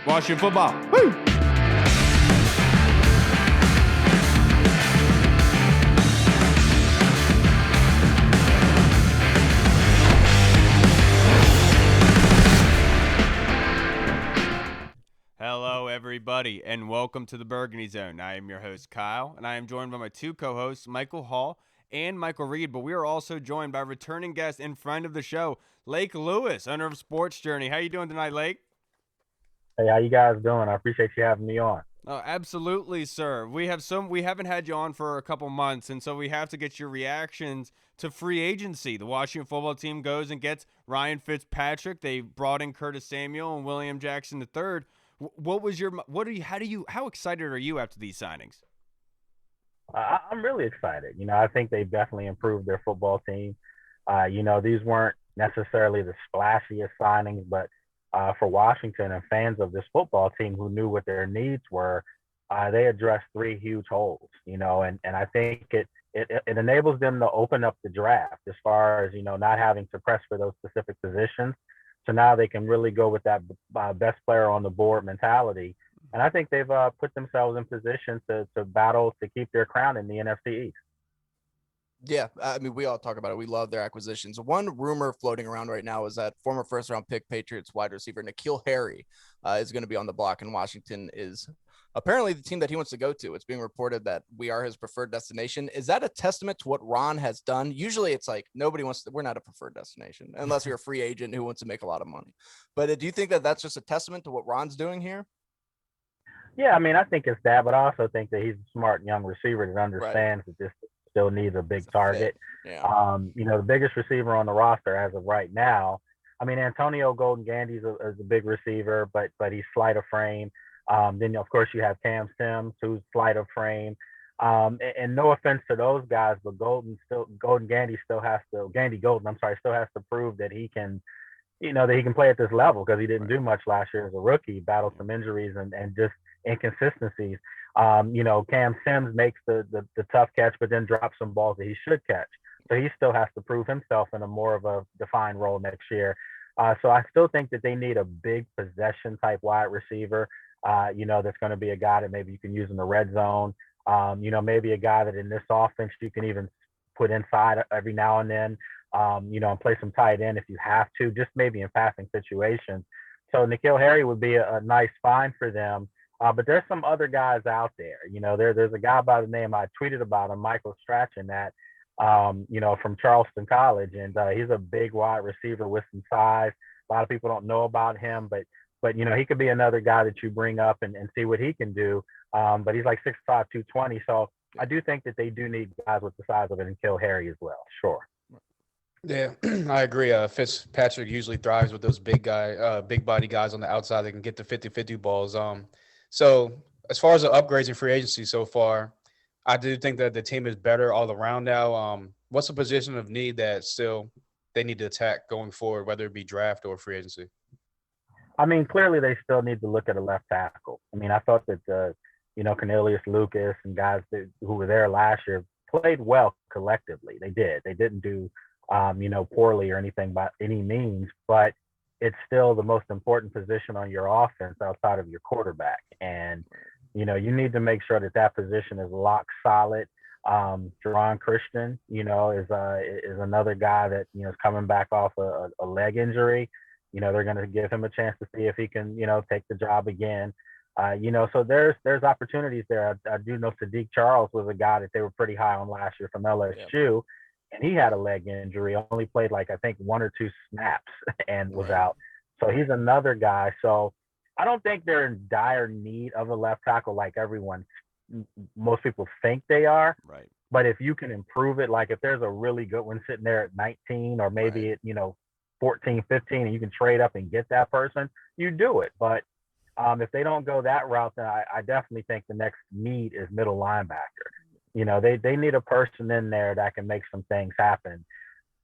Washington football. Woo! Hello, everybody, and welcome to the Burgundy Zone. I am your host, Kyle, and I am joined by my two co-hosts, Michael Hall and Michael Reed, but we are also joined by returning guest and friend of the show, Lake Lewis, owner of Sports Journey. How you doing tonight, Lake? Hey, how you guys doing? I appreciate you having me on. Oh, absolutely, sir. We haven't had you on for a couple months, and so we have to get your reactions to free agency. The Washington football team goes and gets Ryan Fitzpatrick. They brought in Curtis Samuel and William Jackson III. How excited are you after these signings? I'm really excited. I think they've definitely improved their football team. These weren't necessarily the splashiest signings, but for Washington and fans of this football team who knew what their needs were, they addressed three huge holes. And I think it enables them to open up the draft as far as not having to press for those specific positions. So now they can really go with that best player on the board mentality. And I think they've put themselves in position to battle to keep their crown in the NFC East. Yeah, I mean, we all talk about it. We love their acquisitions. One rumor floating around right now is that former first-round pick Patriots wide receiver N'Keal Harry is going to be on the block, and Washington is apparently the team that he wants to go to. It's being reported that we are his preferred destination. Is that a testament to what Ron has done? Usually it's like nobody wants to – we're not a preferred destination unless you're a free agent who wants to make a lot of money. But do you think that that's just a testament to what Ron's doing here? Yeah, I mean, I think it's that, but I also think that he's a smart young receiver that understands that this still needs a big target. Yeah. The biggest receiver on the roster as of right now. I mean, Antonio Golden Gandy is a big receiver, but he's slight of frame. Then of course you have Cam Sims, who's slight of frame. And no offense to those guys, but Gandy still has to prove that he can, that he can play at this level because he didn't do much last year as a rookie, battled some injuries and just inconsistencies. Cam Sims makes the tough catch, but then drops some balls that he should catch. So he still has to prove himself in a more of a defined role next year. So I still think that they need a big possession type wide receiver, that's going to be a guy that maybe you can use in the red zone. Maybe a guy that in this offense you can even put inside every now and then, and play some tight end if you have to, just maybe in passing situations. So N'Keal Harry would be a nice find for them. But there's some other guys out there. There's a guy by the name, I tweeted about him, Michael Strachan, that, from Charleston College. And he's a big wide receiver with some size. A lot of people don't know about him, but he could be another guy that you bring up and see what he can do. But he's like 6'5", 220. So I do think that they do need guys with the size of N'Keal Harry as well. Sure. Yeah, I agree. Fitzpatrick usually thrives with those big body guys on the outside that can get the 50-50 balls. So as far as the upgrades in free agency so far, I do think that the team is better all around now. What's the position of need that still they need to attack going forward, whether it be draft or free agency? I mean, clearly they still need to look at a left tackle. I mean, I thought that, Cornelius Lucas and guys who were there last year played well collectively. They did. They didn't do, poorly or anything by any means, but it's still the most important position on your offense outside of your quarterback. And, you need to make sure that position is lock solid. Jerron Christian, is another guy that, is coming back off a leg injury. They're going to give him a chance to see if he can, take the job again. So there's opportunities there. I do know Sadiq Charles was a guy that they were pretty high on last year from LSU. And he had a leg injury, only played like, I think, 1 or 2 snaps and was out. So he's another guy. So I don't think they're in dire need of a left tackle like most people think they are. Right. But if you can improve it, like if there's a really good one sitting there at 19 or maybe at, 14, 15, and you can trade up and get that person, you do it. But if they don't go that route, then I definitely think the next need is middle linebacker. They need a person in there that can make some things happen.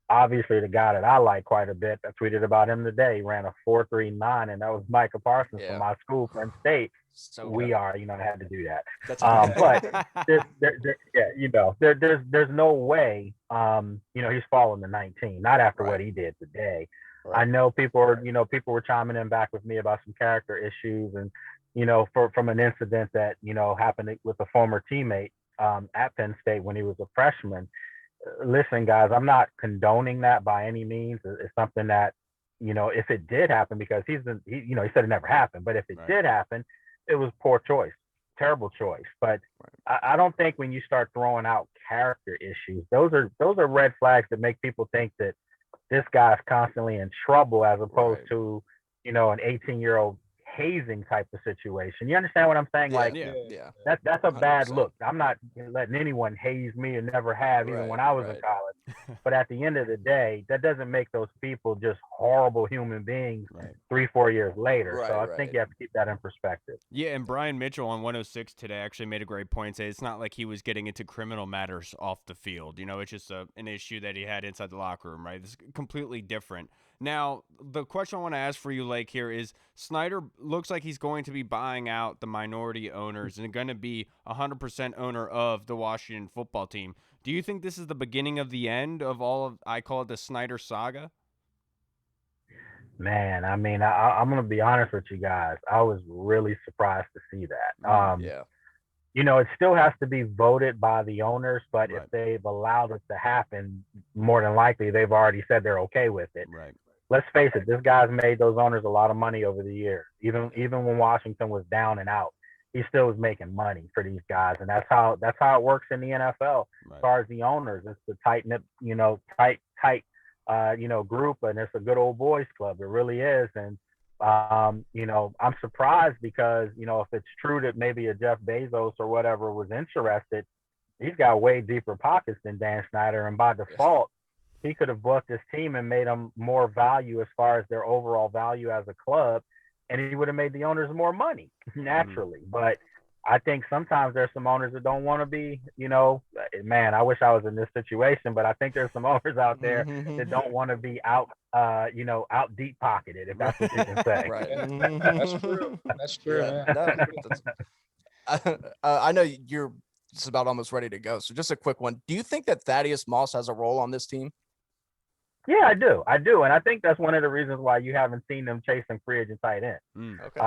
Obviously, the guy that I like quite a bit, I tweeted about him today, ran a 4.39, and that was Micah Parsons from my school, Penn State. So we are, I had to do that. That's but there's no way, he's falling to 19, not after what he did today. I know people were chiming in back with me about some character issues and, from an incident that, happened with a former teammate at Penn State when he was a freshman. Listen, guys, I'm not condoning that by any means. It's something that, if it did happen, because he said it never happened, but if it did happen, it was poor choice, terrible choice. But I don't think when you start throwing out character issues, those are red flags that make people think that this guy's constantly in trouble as opposed to, an 18-year-old hazing type of situation. You understand what I'm saying? That's a 100%. Bad look. I'm not letting anyone haze me and never have, even when I was in college. But at the end of the day, that doesn't make those people just horrible human beings 3-4 years later. So I think you have to keep that in perspective. Yeah, and Brian Mitchell on 106 today actually made a great point. Say it's not like he was getting into criminal matters off the field. It's just an issue that he had inside the locker room, right? It's completely different. Now, the question I want to ask for you, Lake, here is Snyder looks like he's going to be buying out the minority owners and going to be 100% owner of the Washington football team. Do you think this is the beginning of the end of I call it the Snyder saga? Man, I mean, I'm going to be honest with you guys. I was really surprised to see that. It still has to be voted by the owners, but if they've allowed it to happen, more than likely they've already said they're okay with it. Right. Let's face it, this guy's made those owners a lot of money over the years. Even when Washington was down and out, he still was making money for these guys, and that's how it works in the NFL. As far as the owners, it's the tight-knit, tight group, and it's a good old boys club. It really is, and I'm surprised because if it's true that maybe a Jeff Bezos or whatever was interested, he's got way deeper pockets than Dan Snyder, and by default, he could have bought this team and made them more value as far as their overall value as a club, and he would have made the owners more money naturally. But I think sometimes there's some owners that don't want to be, man, I wish I was in this situation, but I think there's some owners out there that don't want to be out deep pocketed, if that's what you can say. That's true. That's true. I know you're just about almost ready to go. So just a quick one. Do you think that Thaddeus Moss has a role on this team? Yeah, I do. And I think that's one of the reasons why you haven't seen them chasing free agent tight end. Okay.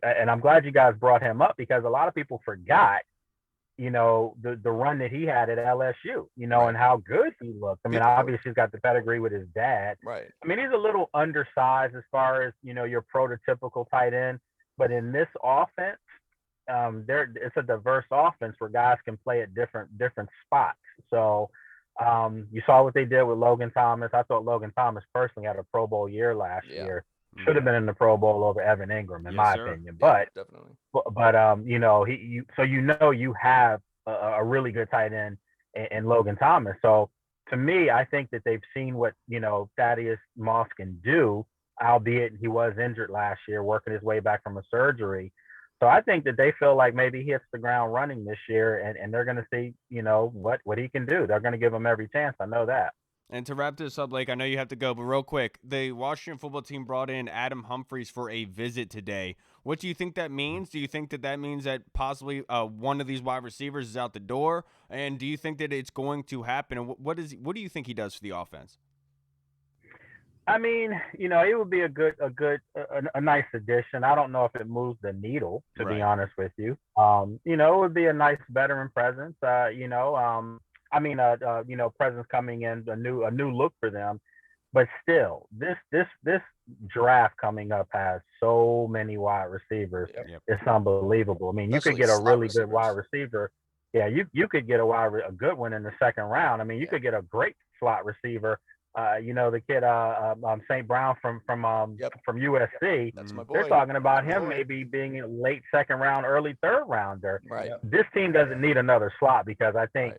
And I'm glad you guys brought him up because a lot of people forgot, the run that he had at LSU, and how good he looked. I mean, obviously he's got the pedigree with his dad. Right. I mean, he's a little undersized as far as, your prototypical tight end. But in this offense, it's a diverse offense where guys can play at different spots. So, you saw what they did with Logan Thomas. I thought Logan Thomas personally had a Pro Bowl year last year. Should have been in the Pro Bowl over Evan Ingram, in my opinion. But definitely. But you have a really good tight end in Logan Thomas. So to me, I think that they've seen what Thaddeus Moss can do, albeit he was injured last year, working his way back from a surgery. So I think that they feel like maybe he hits the ground running this year, and they're going to see, what he can do. They're going to give him every chance. I know that. And to wrap this up, Blake, I know you have to go, but real quick, the Washington football team brought in Adam Humphries for a visit today. What do you think that means? Do you think that means that possibly one of these wide receivers is out the door? And do you think that it's going to happen? And what do you think he does for the offense? I mean, it would be a nice addition. I don't know if it moves the needle, to be honest with you. It would be a nice veteran presence. Presence coming in, a new look for them. But still, this draft coming up has so many wide receivers. Yep. It's unbelievable. I mean, you could get a really good wide receiver. Yeah, you could get a good one in the second round. I mean, you could get a great slot receiver. The kid St. Brown from USC. That's my boy. They're talking about him maybe being a late second round, early third rounder. Right. This team doesn't need another slot because I think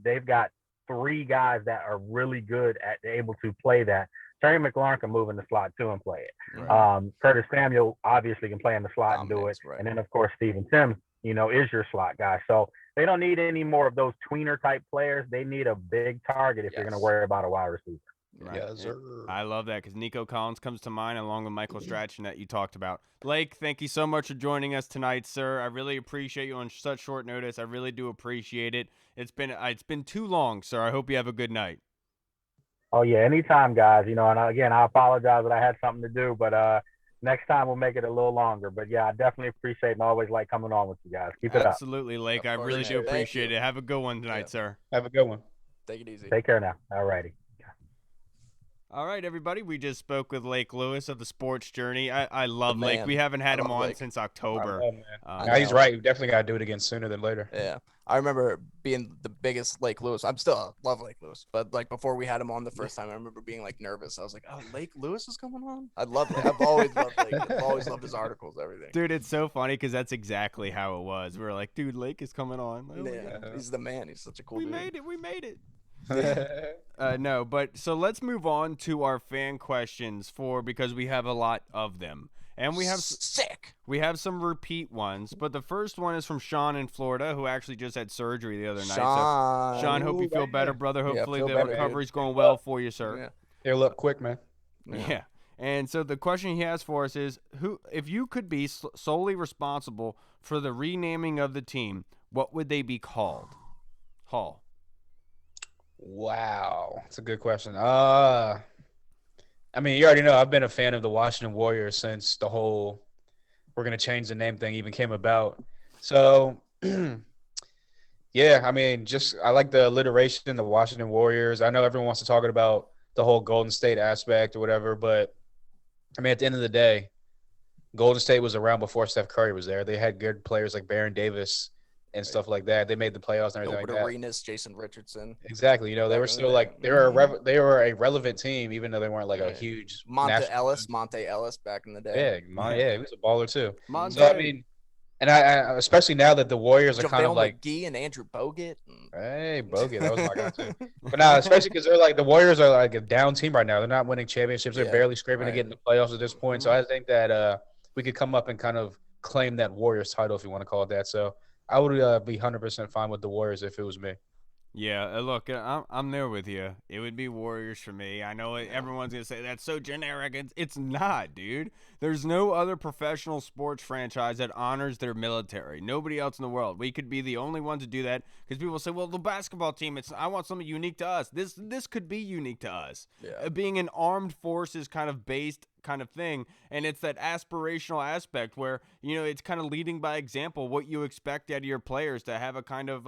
they've got three guys that are really good at able to play that. Terry McLaurin can move in the slot too and play it. Right. Curtis Samuel obviously can play in the slot and do it. Right. And then of course Stephen Sims, is your slot guy. So they don't need any more of those tweener type players. They need a big target if you're going to worry about a wide receiver. Right. Yes, sir. I love that because Nico Collins comes to mind along with Michael Strachan that you talked about. Blake, thank you so much for joining us tonight, sir. I really appreciate you on such short notice. I really do appreciate it. It's been too long, sir. I hope you have a good night. Oh yeah, anytime, guys. You know, and again, I apologize that I had something to do, but next time we'll make it a little longer. But yeah, I definitely appreciate and always like coming on with you guys. Keep it up. Absolutely, Lake. Of I course, really man. do Thank appreciate you. it. Have a good one tonight, Yeah. sir. Have a good one. Take it easy. Take care now. All righty. All right, everybody. We just spoke with Lake Lewis of the Sports Journey. I love The Lake. man. We haven't had I him love on Lake. since October. Oh, man. I Now he's know. right. We definitely got to do it again sooner than later. Yeah. I remember being the biggest Lake Lewis. I'm still love Lake Lewis, but like before we had him on the first time, I remember being like nervous. I was like, "Oh, Lake Lewis is coming on." I love Lake. I've always loved Lake. I've always loved his articles, everything. Dude, it's so funny because that's exactly how it was. We were like, dude, Lake is coming on. Oh, Yeah, he's the man. He's such a cool we dude. made it. We made it. No, but so let's move on to our fan questions because we have a lot of them. And we have some repeat ones, but the first one is from Sean in Florida, who actually just had surgery the other night. So, Sean, hope you feel better, brother. Hopefully feel the better, recovery's going well for you, sir. Yeah. He'll look quick, man. Yeah. And so the question he has for us is, if you could be solely responsible for the renaming of the team, what would they be called? Hall. Wow, that's a good question. I mean, you already know I've been a fan of the Washington Warriors since the whole "we're gonna change the name" thing even came about. So, yeah, I mean, I like the alliteration, the Washington Warriors. I know everyone wants to talk about the whole Golden State aspect or whatever, but I mean, at the end of the day, Golden State was around before Steph Curry was there. They had good players like Baron Davis and stuff like that. They made the playoffs and everything like that. Arenas, Jason Richardson. Exactly. You know, they were still like they were a relevant team, even though they weren't like a huge Monte Ellis back in the day. Yeah, he was a baller too. Monte. So I mean, and I especially now that the Warriors are kind of JaVale like McGee and Andrew Bogut. Hey, Bogut, that was my guy too. But now, especially because they're like the Warriors are like a down team right now. They're not winning championships. They're barely scraping to get in the playoffs at this point. So I think that we could come up and kind of claim that Warriors title, if you want to call it that. So I would be 100% fine with the Warriors if it was me. Yeah, look, I'm there with you. It would be Warriors for me. I know everyone's going to say that's so generic. It's not, dude. There's no other professional sports franchise that honors their military. Nobody else in the world. We could be the only ones to do that because people say, well, the basketball team, I want something unique to us. This could be unique to us. Yeah. Being an armed forces kind of based kind of thing, and it's that aspirational aspect where, you know, it's kind of leading by example what you expect out of your players to have a kind of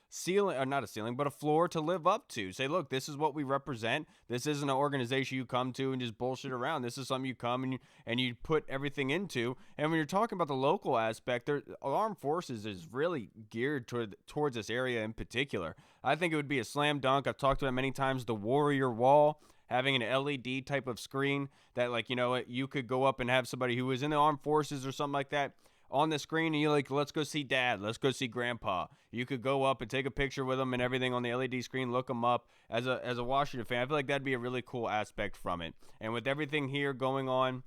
ceiling, or not a ceiling, but a floor to live up to. Say, look, this is what we represent. This isn't an organization you come to and just bullshit around. This is something you come and you put everything into. And when you're talking about the local aspect, armed forces is really geared towards this area in particular. I think it would be a slam dunk. I've talked about it many times, the Warrior Wall, having an LED type of screen that, like, you know, you could go up and have somebody who is in the armed forces or something like that on the screen, and you're like, let's go see Dad, let's go see Grandpa. You could go up and take a picture with them and everything on the LED screen, look them up. As a Washington fan, I feel like that'd be a really cool aspect from it. And with everything here going on,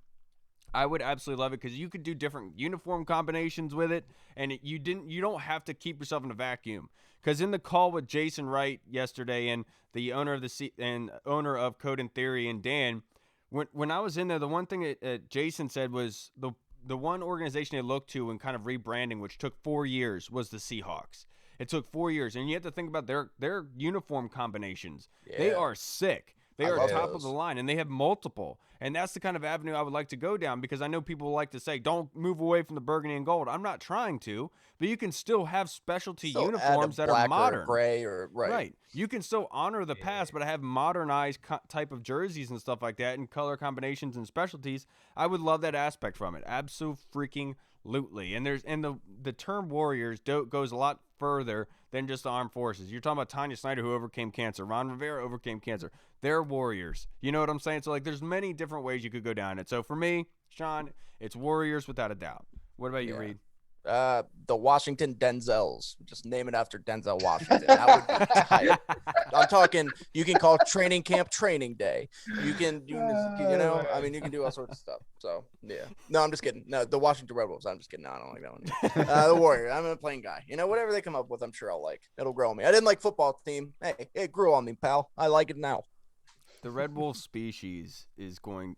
I would absolutely love it because you could do different uniform combinations with it, and you don't have to keep yourself in a vacuum. Because in the call with Jason Wright yesterday and the owner of Code and Theory and Dan, when I was in there, the one thing that Jason said was the one organization they looked to and kind of rebranding, which took 4 years, was the Seahawks. It took 4 years, and you have to think about their uniform combinations. Yeah. They are sick. They are top of the line, and they have multiple. And that's the kind of avenue I would like to go down, because I know people like to say, don't move away from the burgundy and gold. I'm not trying to, but you can still have specialty uniforms that are modern. Or gray or right. You can still honor the past, but have modernized type of jerseys and stuff like that, and color combinations and specialties. I would love that aspect from it. Absolutely. And the term Warriors goes a lot further than just the armed forces. You're talking about Tanya Snyder, who overcame cancer. Ron Rivera overcame cancer. They're warriors. You know what I'm saying? So, like, there's many different ways you could go down it. So, for me, Sean, it's Warriors without a doubt. What about you, Reed? The Washington Denzels. Just name it after Denzel Washington. That would be tight. I'm talking, you can call training camp training day. You can you can do all sorts of stuff. So, yeah. No, I'm just kidding. No, the Washington Red Wolves. I'm just kidding. No, I don't like that one. The Warriors. I'm a plain guy. You know, whatever they come up with, I'm sure I'll like. It'll grow on me. I didn't like football team. Hey, it grew on me, pal. I like it now. The Red Wolf species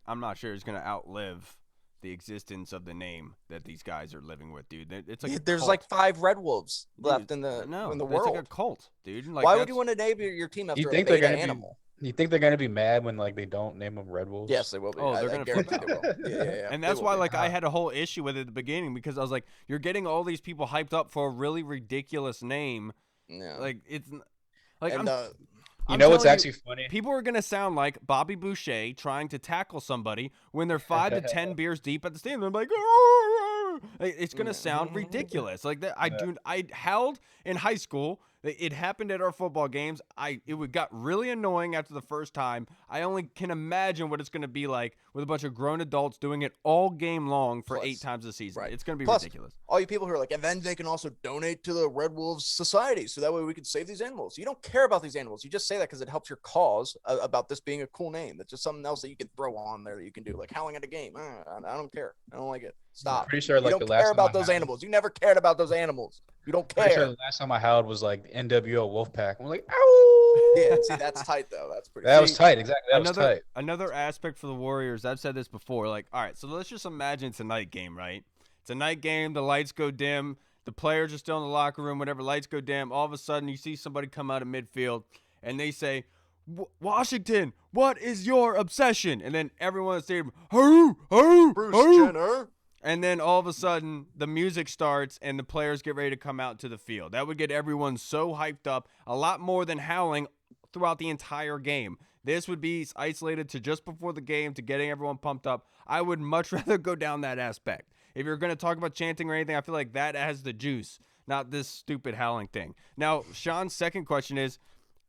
I'm not sure it's going to outlive the existence of the name that these guys are living with, dude. It's like there's like 5 Red Wolves left in the world. It's like a cult, dude. Like, why would you want to name your team after a beta animal? You think they're gonna be mad when like they don't name them Red Wolves? Yes, they will be. Oh, they're I gonna guarantee flip they out. will. Yeah. And They that's will why, be. like, I had a whole issue with it at the beginning because I was like, you're getting all these people hyped up for a really ridiculous name. Yeah. Like, it's like And You I'm know what's telling you, actually funny? people are gonna sound like Bobby Boucher trying to tackle somebody when they're 5 to 10 beers deep at the stadium. They're like, "Arr!" Like, it's gonna sound ridiculous. Like that. I howled in high school. It happened at our football games. Got really annoying after the first time. I only can imagine what it's gonna be like with a bunch of grown adults doing it all game long for Plus, 8 times a season. right. It's gonna be Plus, ridiculous. all you people who are like, and then they can also donate to the Red Wolves Society, so that way we can save these animals. You don't care about these animals. You just say that because it helps your cause about this being a cool name. That's just something else that you can throw on there that you can do, like howling at a game. I don't care. I don't like it. Stop. Pretty sure You like don't the last care time I about those howled- animals. You never cared about those animals. You don't Pretty sure care. the last time I howled was like NWO Wolfpack. I'm like, ow. Yeah, see, that's tight though. That's pretty. That was tight. Exactly. That was tight. Another aspect for the Warriors, I've said this before, like, all right, so let's just imagine it's a night game, right? It's a night game, the lights go dim, the players are still in the locker room, whatever, lights go dim, all of a sudden you see somebody come out of midfield and they say, Washington, what is your obsession? And then everyone in the stadium, Bruce Jenner. and then all of a sudden, the music starts and the players get ready to come out to the field. That would get everyone so hyped up, a lot more than howling throughout the entire game. This would be isolated to just before the game to getting everyone pumped up. I would much rather go down that aspect. If you're going to talk about chanting or anything, I feel like that has the juice, not this stupid howling thing. Now, Sean's second question is,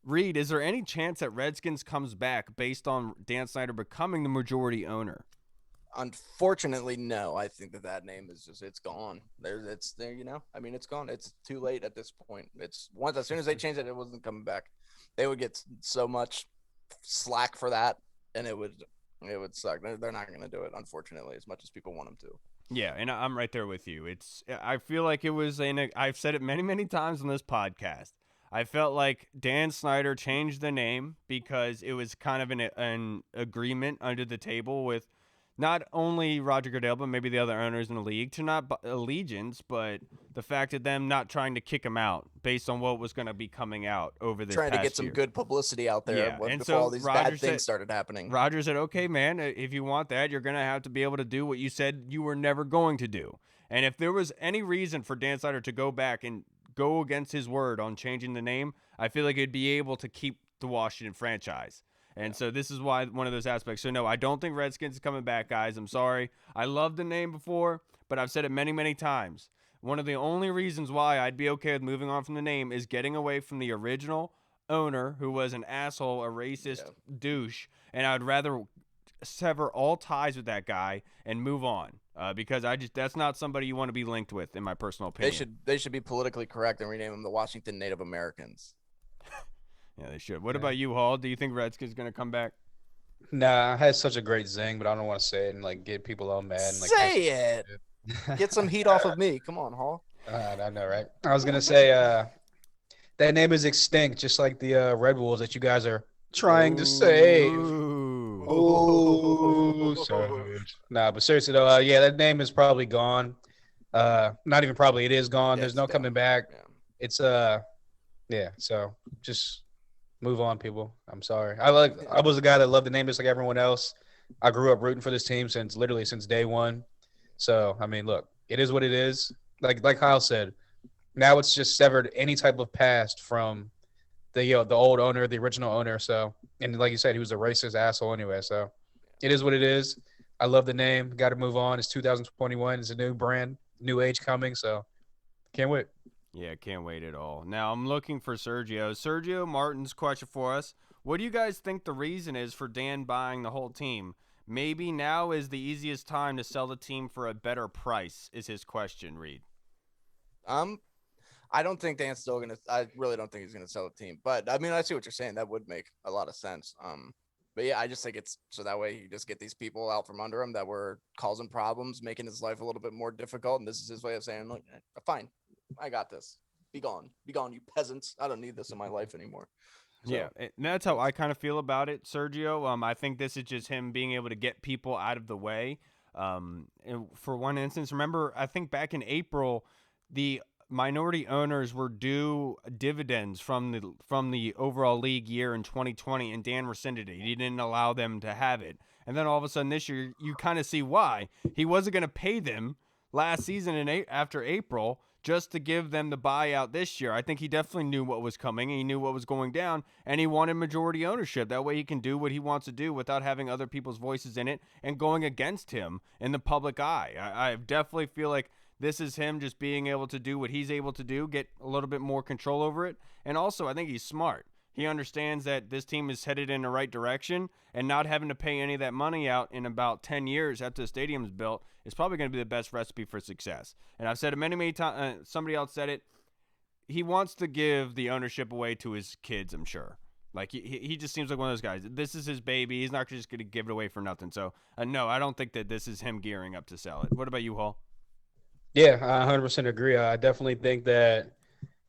Reed, is there any chance that Redskins comes back based on Dan Snyder becoming the majority owner? Unfortunately, no. I think that name is it's gone. It's there. I mean, it's gone. It's too late at this point. It's once as soon as they changed it, it wasn't coming back. They would get so much slack for that, and it would suck. They're not going to do it, unfortunately, as much as people want them to. Yeah, and I'm right there with you. I feel like it was I've said it many times on this podcast. I felt like Dan Snyder changed the name because it was kind of an agreement under the table with not only Roger Goodell, but maybe the other owners in the league to not allegiance, but the fact of them not trying to kick him out based on what was going to be coming out over this Trying to past get some year. good publicity out there Yeah, and before so all these Roger bad said- things started happening. Roger said, okay, man, if you want that, you're going to have to be able to do what you said you were never going to do. And if there was any reason for Dan Snyder to go back and go against his word on changing the name, I feel like it'd be able to keep the Washington franchise. And so this is why one of those aspects. So, no, I don't think Redskins is coming back, guys. I'm sorry. I loved the name before, but I've said it many times. One of the only reasons why I'd be okay with moving on from the name is getting away from the original owner who was an asshole, a racist douche, and I'd rather sever all ties with that guy and move on because that's not somebody you want to be linked with, in my personal opinion. They should be politically correct and rename them the Washington Native Americans. Yeah, they should. What about you, Hall? Do you think Redskins is going to come back? Nah, I had such a great zing, but I don't want to say it and like get people all mad. And, like, Say it. Get some heat off of me. Come on, Hall. I know, right? I was gonna say that name is extinct, just like the Red Wolves that you guys are trying to save. Ooh. Oh, savage. Nah, but seriously though, yeah, that name is probably gone. Not even probably, it is gone. Yeah, There's it's no done. coming back. Yeah. It's yeah. So just move on, people. I'm sorry. I was a guy that loved the name just like everyone else. I grew up rooting for this team since day one. So I mean, look, it is what it is. Like Kyle said, now it's just severed any type of past from the old owner, the original owner. So, and like you said, he was a racist asshole anyway. So it is what it is. I love the name. Got to move on. It's 2021. It's a new brand, new age coming. So can't wait. Yeah, can't wait at all. Now I'm looking for Sergio. Sergio Martin's question for us. What do you guys think the reason is for Dan buying the whole team? Maybe now is the easiest time to sell the team for a better price, is his question, Reed. I don't think Dan's still gonna. I really don't think he's gonna sell the team. But I mean, I see what you're saying. That would make a lot of sense. But yeah, I just think it's so that way you just get these people out from under him that were causing problems, making his life a little bit more difficult. And this is his way of saying, look, fine, I got this. Be gone, you peasants. I don't need this in my life anymore. So, Yeah, and that's how I kind of feel about it, Sergio. I think this is just him being able to get people out of the way. And for one instance, remember, I think back in April, the minority owners were due dividends from the overall league year in 2020, and Dan rescinded it. He didn't allow them to have it. And then all of a sudden this year, you kind of see why. He wasn't going to pay them last season after April just to give them the buyout this year. I think he definitely knew what was coming. He knew what was going down, and he wanted majority ownership. That way he can do what he wants to do without having other people's voices in it and going against him in the public eye. I definitely feel like this is him just being able to do what he's able to do, get a little bit more control over it. And also, I think he's smart. He understands that this team is headed in the right direction, and not having to pay any of that money out in about 10 years after the stadium's built is probably going to be the best recipe for success. And I've said it many, many times. Somebody else said it. He wants to give the ownership away to his kids, I'm sure. Like, he just seems like one of those guys. This is his baby. He's not just going to give it away for nothing. So, no, I don't think that this is him gearing up to sell it. What about you, Hall? Yeah, I 100% agree. I definitely think that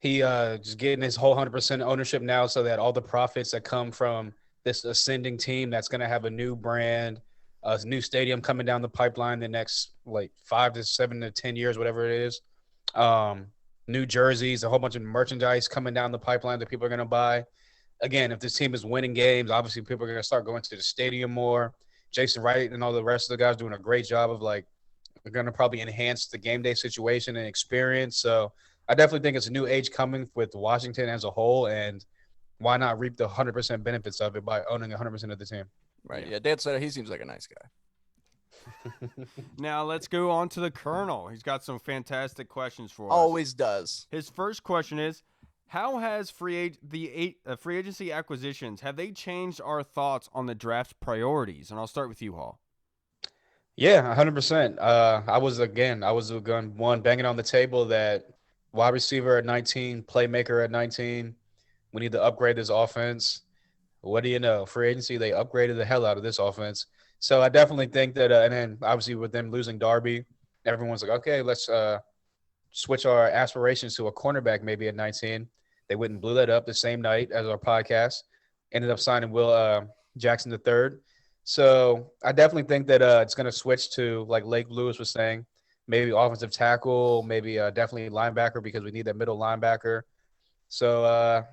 he just getting his whole 100% ownership now, so that all the profits that come from this ascending team that's going to have a new brand, a new stadium coming down the pipeline the next like 5 to 7 to 10 years, whatever it is. New jerseys, a whole bunch of merchandise coming down the pipeline that people are going to buy. Again, if this team is winning games, obviously people are going to start going to the stadium more. Jason Wright and all the rest of the guys doing a great job of like, we're going to probably enhance the game day situation and experience. So I definitely think it's a new age coming with Washington as a whole, and why not reap the 100% benefits of it by owning 100% of the team? Right. Yeah. Dan Snyder, he seems like a nice guy. Now let's go on to the Colonel. He's got some fantastic questions for us. Always does. His first question is, how has free agency acquisitions, have they changed our thoughts on the draft priorities? And I'll start with you, Hall. Yeah, 100%. I was one banging on the table that wide receiver at 19, playmaker at 19. We need to upgrade this offense. What do you know? Free agency, they upgraded the hell out of this offense. So I definitely think that, and then obviously with them losing Darby, everyone's like, okay, let's switch our aspirations to a cornerback maybe at 19. They went and blew that up the same night as our podcast. Ended up signing Will Jackson III. So I definitely think that it's going to switch to, like Lake Lewis was saying, maybe offensive tackle, maybe definitely linebacker, because we need that middle linebacker. So,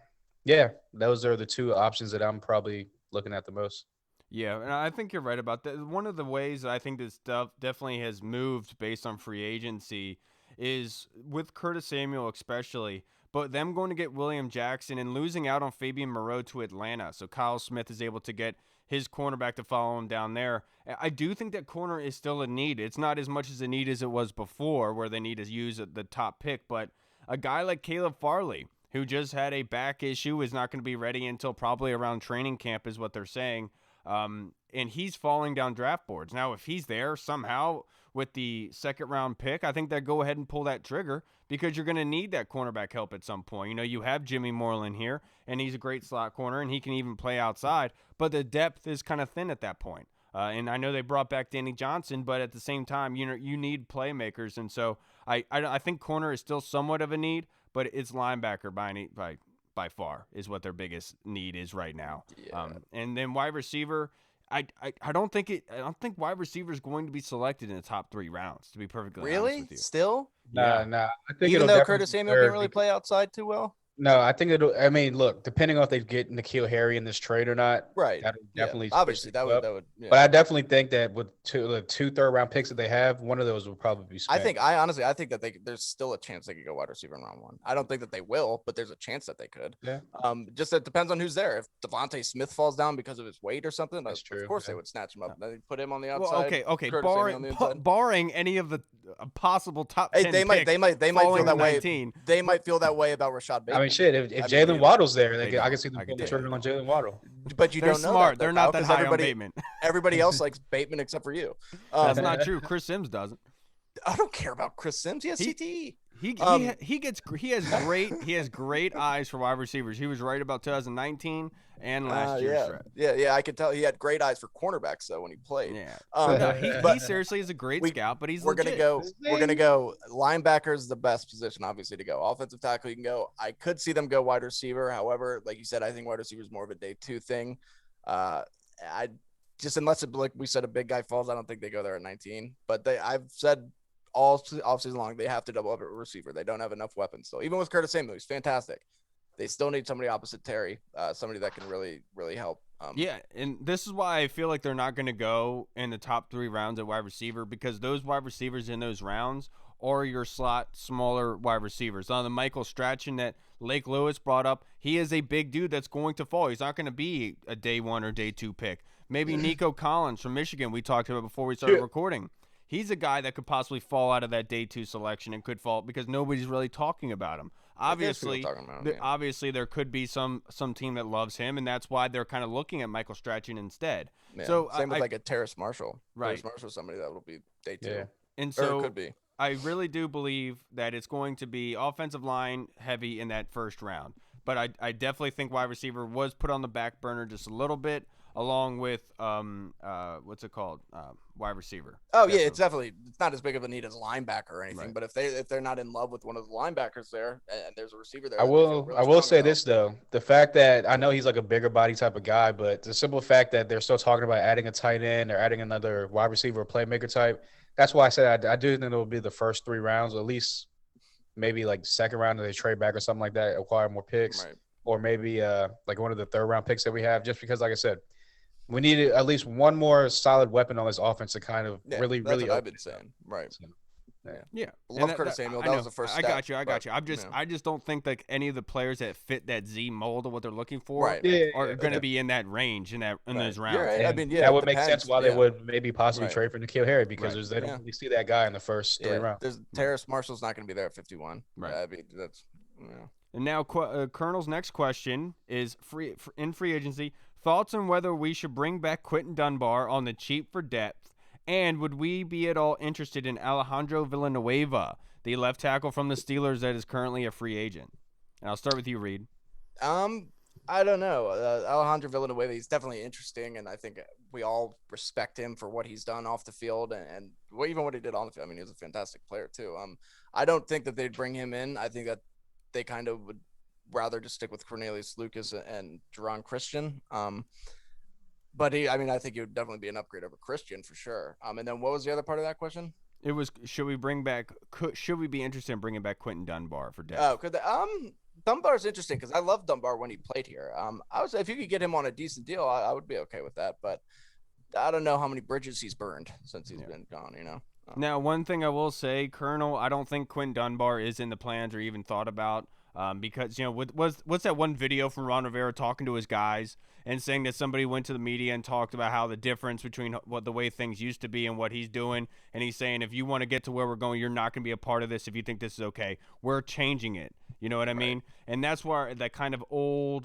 yeah, those are the two options that I'm probably looking at the most. Yeah, and I think you're right about that. One of the ways that I think this stuff definitely has moved based on free agency is with Curtis Samuel especially, but them going to get William Jackson and losing out on Fabian Moreau to Atlanta. So Kyle Smith is able to get his cornerback to follow him down there. I do think that corner is still a need. It's not as much as a need as it was before, where they need to use the top pick, but a guy like Caleb Farley, who just had a back issue, is not going to be ready until probably around training camp is what they're saying. And he's falling down draft boards. Now, if he's there somehow with the second-round pick, I think they'd go ahead and pull that trigger, because you're going to need that cornerback help at some point. You know, you have Jimmy Moreland here, and he's a great slot corner, and he can even play outside, but the depth is kind of thin at that point. And I know they brought back Danny Johnson, but at the same time, you need playmakers. And so I think corner is still somewhat of a need, but it's linebacker by far is what their biggest need is right now. Yeah. And then wide receiver, I don't think wide receiver is going to be selected in the top 3 rounds, to be perfectly honest with you. Still? Nah. I think Even though Curtis Samuel can't really play outside too well? No, I think it'll. I mean, look, depending on if they get N'Keal Harry in this trade or not, right? That'll definitely, obviously, that would. Yeah. But I definitely think that with two third-round picks that they have, one of those will probably be spent. I honestly think that there's still a chance they could go wide receiver in round 1. I don't think that they will, but there's a chance that they could. Yeah. Just it depends on who's there. If Devontae Smith falls down because of his weight or something, That's true. Of course they would snatch him up. They put him on the outside. Well, okay. Barring any of the possible top 10 they might feel that way. They might feel that way about Rashad Bateman. I mean, shit. If Jalen Waddle's there, I can see them pulling the trigger on Jalen Waddle. But you They're don't know smart. that, They're not that high on Bateman. Everybody else likes Bateman except for you. That's not true. Chris Sims doesn't. I don't care about Chris Sims. He has CTE. He has great eyes for wide receivers. He was right about 2019 and last year's draft. Yeah. I could tell he had great eyes for cornerbacks though when he played. Yeah. He seriously is a great scout, but we're gonna go linebacker is the best position obviously to go. Offensive tackle you can go. I could see them go wide receiver. However, like you said, I think wide receiver is more of a day 2 thing. I just unless it, like we said, a big guy falls, I don't think they go there at 19. But I've said all offseason long, they have to double up at receiver. They don't have enough weapons still. Even with Curtis Samuel, he's fantastic. They still need somebody opposite Terry, somebody that can really, really help. Yeah, and this is why I feel like they're not going to go in the top 3 rounds at wide receiver, because those wide receivers in those rounds are your slot, smaller wide receivers. On the Michael Strachan that Lake Lewis brought up, he is a big dude that's going to fall. He's not going to be a day 1 or day 2 pick. Maybe Nico Collins from Michigan, we talked about before we started recording. He's a guy that could possibly fall out of that day 2 selection and could fall because nobody's really talking about him. Obviously, obviously there could be some team that loves him, and that's why they're kind of looking at Michael Strachan instead. Yeah. So same with like a Terrace Marshall. Right. Terrace Marshall is somebody that will be day 2. Yeah. And so or could be. I really do believe that it's going to be offensive line heavy in that first round. But I definitely think wide receiver was put on the back burner just a little bit, along with what's it called, wide receiver. Oh yeah, it's not as big of a need as linebacker or anything. Right. But if they're not in love with one of the linebackers there, and there's a receiver there, I will say this though, the fact that I know he's like a bigger body type of guy, but the simple fact that they're still talking about adding a tight end or adding another wide receiver or playmaker type, that's why I said I do think it'll be the first 3 rounds, at least maybe like second round if they trade back or something like that, acquire more picks, right. or maybe like one of the 3rd round picks that we have, just because, like I said, we need at least one more solid weapon on this offense to kind of really what I've been saying, right? So, Yeah, love Curtis Samuel. That was the first step. I got you. I just don't think like any of the players that fit that Z mold of what they're looking for Right. are going to be in that range in those rounds. Right. I mean, that would make sense why they would maybe possibly Right. trade for N'Keal Harry, because they don't really see that guy in the first 3 rounds. Terrace Marshall's not going to be there at 51. Right. I mean, that's And now, Colonel's next question is in free agency. Thoughts on whether we should bring back Quentin Dunbar on the cheap for depth, and would we be at all interested in Alejandro Villanueva, the left tackle from the Steelers that is currently a free agent? And I'll start with you, Reed. I don't know. Alejandro Villanueva, he's definitely interesting, and I think we all respect him for what he's done off the field and even what he did on the field. I mean, he was a fantastic player too. I don't think that they'd bring him in. I think that they kind of would rather just stick with Cornelius Lucas and Jerron Christian. But I think it would definitely be an upgrade over Christian for sure. And then what was the other part of that question? It was, should we be interested in bringing back Quentin Dunbar for depth? Oh, could they, Dunbar's interesting because I loved Dunbar when he played here. If you could get him on a decent deal, I would be okay with that. But I don't know how many bridges he's burned since he's been gone, Now, one thing I will say, Colonel, I don't think Quentin Dunbar is in the plans or even thought about. Because, what's that one video from Ron Rivera talking to his guys and saying that somebody went to the media and talked about how the difference between the way things used to be and what he's doing. And he's saying, if you want to get to where we're going, you're not going to be a part of this. If you think this is okay, we're changing it. You know what I mean? And that's where that kind of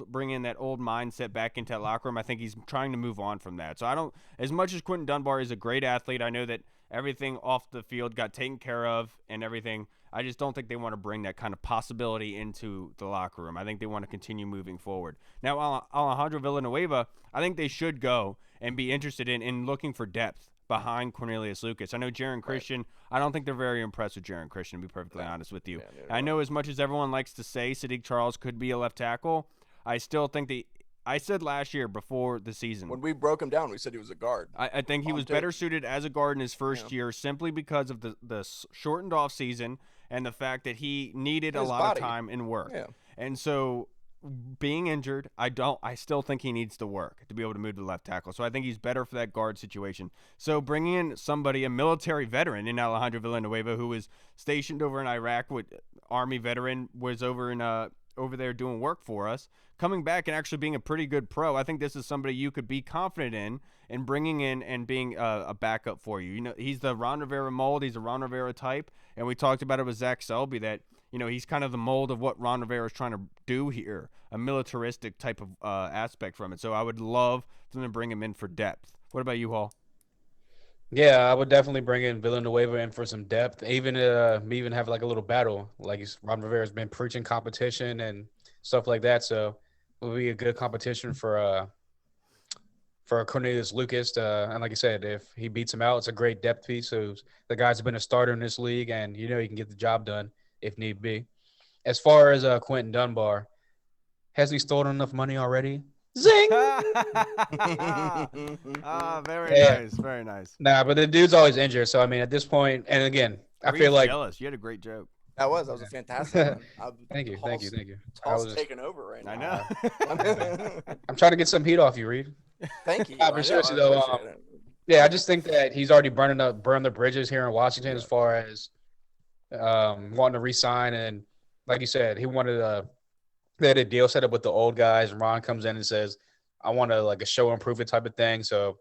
bringing that old mindset back into that locker room. I think he's trying to move on from that. So as much as Quentin Dunbar is a great athlete, I know that everything off the field got taken care of and everything. I just don't think they want to bring that kind of possibility into the locker room. I think they want to continue moving forward. Now, Alejandro Villanueva, I think they should go and be interested in looking for depth behind Cornelius Lucas. I know Jerron Christian, I don't think they're very impressed with Jerron Christian, to be perfectly honest with you. I know as much as everyone likes to say Sadiq Charles could be a left tackle, I still think I said last year before the season, when we broke him down, we said he was a guard. I think he was better suited as a guard in his first year simply because of the shortened off season and the fact that he needed a lot of time and work. Yeah. And so being injured, I still think he needs to work to be able to move to left tackle. So I think he's better for that guard situation. So bringing in somebody, a military veteran in Alejandro Villanueva, who was stationed over in Iraq, with Army veteran, was over there doing work for us, coming back and actually being a pretty good pro. I think this is somebody you could be confident in bringing in and being a backup for you. He's the Ron Rivera mold. He's a Ron Rivera type. And we talked about it with Zach Selby that, he's kind of the mold of what Ron Rivera is trying to do here, a militaristic type of aspect from it. So I would love for them to bring him in for depth. What about you, Hall? Yeah, I would definitely bring in Villanueva in for some depth. Even have like a little battle. Like Ron Rivera's been preaching competition and stuff like that. So it would be a good competition for Cornelius Lucas. And like I said, if he beats him out, it's a great depth piece. So the guy's been a starter in this league, and he can get the job done if need be. As far as Quentin Dunbar, has he stolen enough money already? Zing! Very nice. Very nice. Nah, but the dude's always injured. So, at this point, and again, I Reed's feel like jealous. You had a great joke. That was a fantastic one. thank you. I Hall's was taking over right now. I know. I'm trying to get some heat off you, Reed. Thank you. Nah, I but know, seriously I though, appreciate it. yeah, I just think that he's already burned the bridges here in Washington as far as wanting to resign, and like you said, they had a deal set up with the old guys, and Ron comes in and says, "I want to like a show and prove it type of thing." So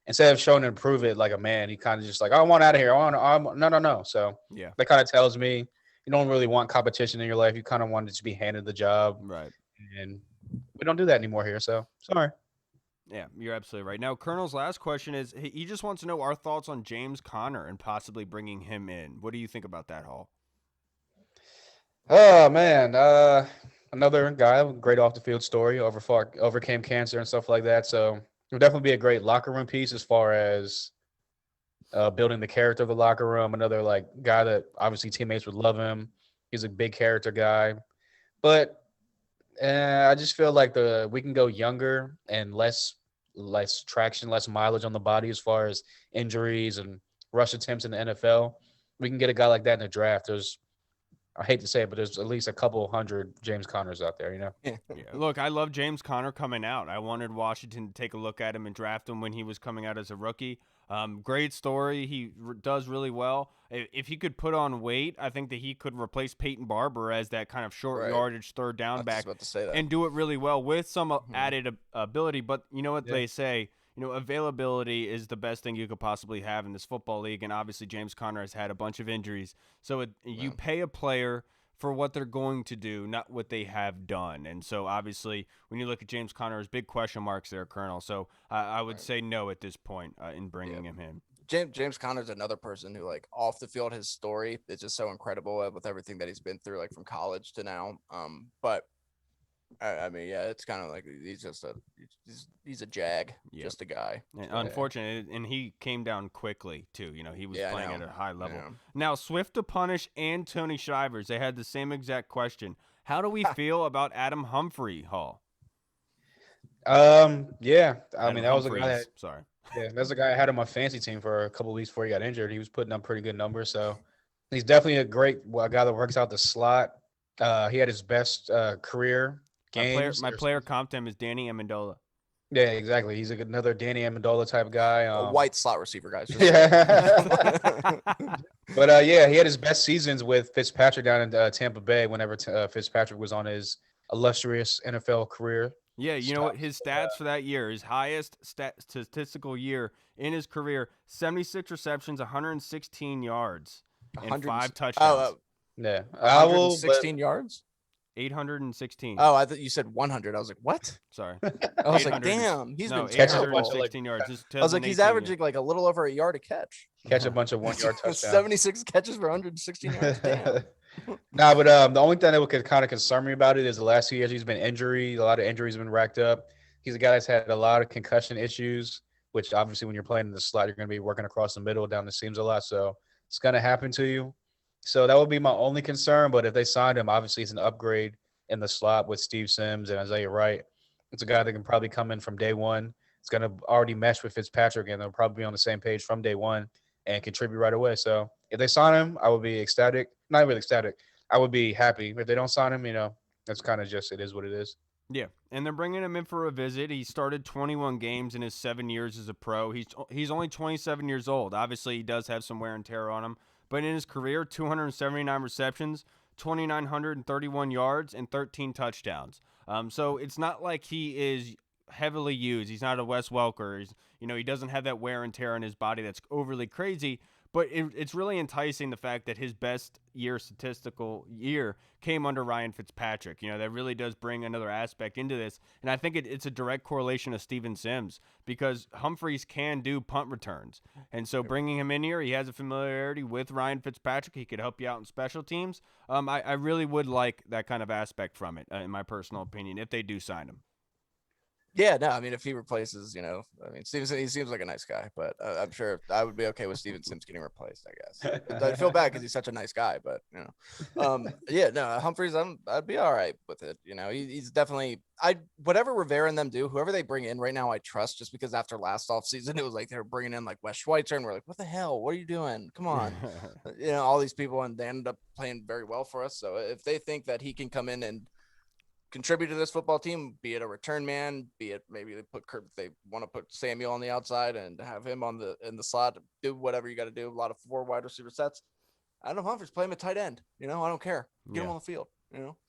instead of showing and prove it like a man, he kind of just like, "I want out of here. No." So Yeah. that kind of tells me you don't really want competition in your life. You kind of want to just be handed the job, Right. and we don't do that anymore here. So sorry. Yeah, you're absolutely right. Now, Colonel's last question is he just wants to know our thoughts on James Conner and possibly bringing him in. What do you think about that, Hall? Oh man, another guy with a great off the field story. Overcame cancer and stuff like that. So it'll definitely be a great locker room piece as far as building the character of the locker room. Another like guy that obviously teammates would love him. He's a big character guy, but I just feel like we can go younger and less traction, less mileage on the body as far as injuries and rush attempts in the NFL. We can get a guy like that in the draft. I hate to say it, but there's at least a couple hundred James Connors out there, you know? Yeah. Look, I love James Conner coming out. I wanted Washington to take a look at him and draft him when he was coming out as a rookie. Great story. He does really well. If he could put on weight, I think that he could replace Peyton Barber as that kind of short yardage third down I was back just about to say that. and do it really well with some added ability. But you know what Yeah. they say, availability is the best thing you could possibly have in this football league. And obviously James Conner has had a bunch of injuries. So you pay a player for what they're going to do, not what they have done. And so obviously when you look at James Conner, there's big question marks there, Colonel. So I would say no at this point in bringing him in. James Conner's another person who, like, off the field, his story is just so incredible with everything that he's been through, like from college to now. But I mean, yeah, it's kind of like he's just he's a jag, just a guy. And unfortunately, and he came down quickly too. He was playing at a high level. Now, Swift to Punish and Tony Shivers, they had the same exact question. How do we feel about Adam Humphrey, Hall? Yeah, I mean, that was a Humphreys, guy that, sorry. yeah, that's a guy I had on my fantasy team for a couple of weeks before he got injured. He was putting up pretty good numbers. So he's definitely a guy that works out the slot. He had his best career games. My player comp to him is Danny Amendola. Yeah, exactly. He's another Danny Amendola type guy. A white slot receiver, guys. Yeah. But yeah, he had his best seasons with Fitzpatrick down in Tampa Bay whenever Fitzpatrick was on his illustrious NFL career. Yeah, you know what? His stats for that year, his highest statistical year in his career, 76 receptions, 116 yards, and 5 touchdowns. Yeah. 116 yards? 816. Oh, I thought you said 100. I was like, what? Sorry. I was like, damn, he's been terrible. 816 yards. I was like, he's averaging like a little over a yard a catch. Catch a bunch of 1 yard touchdowns. 76 catches for 116 yards. Damn. Nah, but the only thing that could kind of concern me about it is the last 2 years he's been injured. A lot of injuries have been racked up. He's a guy that's had a lot of concussion issues, which obviously when you're playing in the slot, you're going to be working across the middle, down the seams a lot. So it's going to happen to you. So that would be my only concern. But if they signed him, obviously it's an upgrade in the slot with Steve Sims and Isaiah Wright. It's a guy that can probably come in from day one. It's going to already mesh with Fitzpatrick, and they'll probably be on the same page from day one and contribute right away. So if they sign him, I would be ecstatic. Not really ecstatic. I would be happy. If they don't sign him, that's kind of just, it is what it is. Yeah, and they're bringing him in for a visit. He started 21 games in his 7 years as a pro. He's only 27 years old. Obviously, he does have some wear and tear on him. But in his career, 279 receptions, 2,931 yards, and 13 touchdowns. So it's not like he is heavily used. He's not a Wes Welker. He doesn't have that wear and tear on his body that's overly crazy. But it's really enticing the fact that his best statistical year came under Ryan Fitzpatrick. That really does bring another aspect into this. And I think it's a direct correlation of Steven Sims because Humphreys can do punt returns. And so bringing him in here, he has a familiarity with Ryan Fitzpatrick. He could help you out in special teams. I really would like that kind of aspect from it, in my personal opinion, if they do sign him. Yeah, no, I mean, if he replaces, I mean, he seems like a nice guy, but I'm sure I would be okay with Steven Sims getting replaced, I guess. I feel bad because he's such a nice guy, but, yeah, no, Humphreys, I'd be all right with it. He's definitely, whatever Rivera and them do, whoever they bring in right now, I trust, just because after last offseason, it was like they were bringing in like Wes Schweitzer, and we're like, what the hell? What are you doing? Come on. All these people, and they ended up playing very well for us. So if they think that he can come in and contribute to this football team, be it a return man, be it maybe they want to put Samuel on the outside and have him in the slot, do whatever you got to do. A lot of 4 wide receiver sets. I don't know, Humphries, play him at tight end. I don't care. Get him on the field.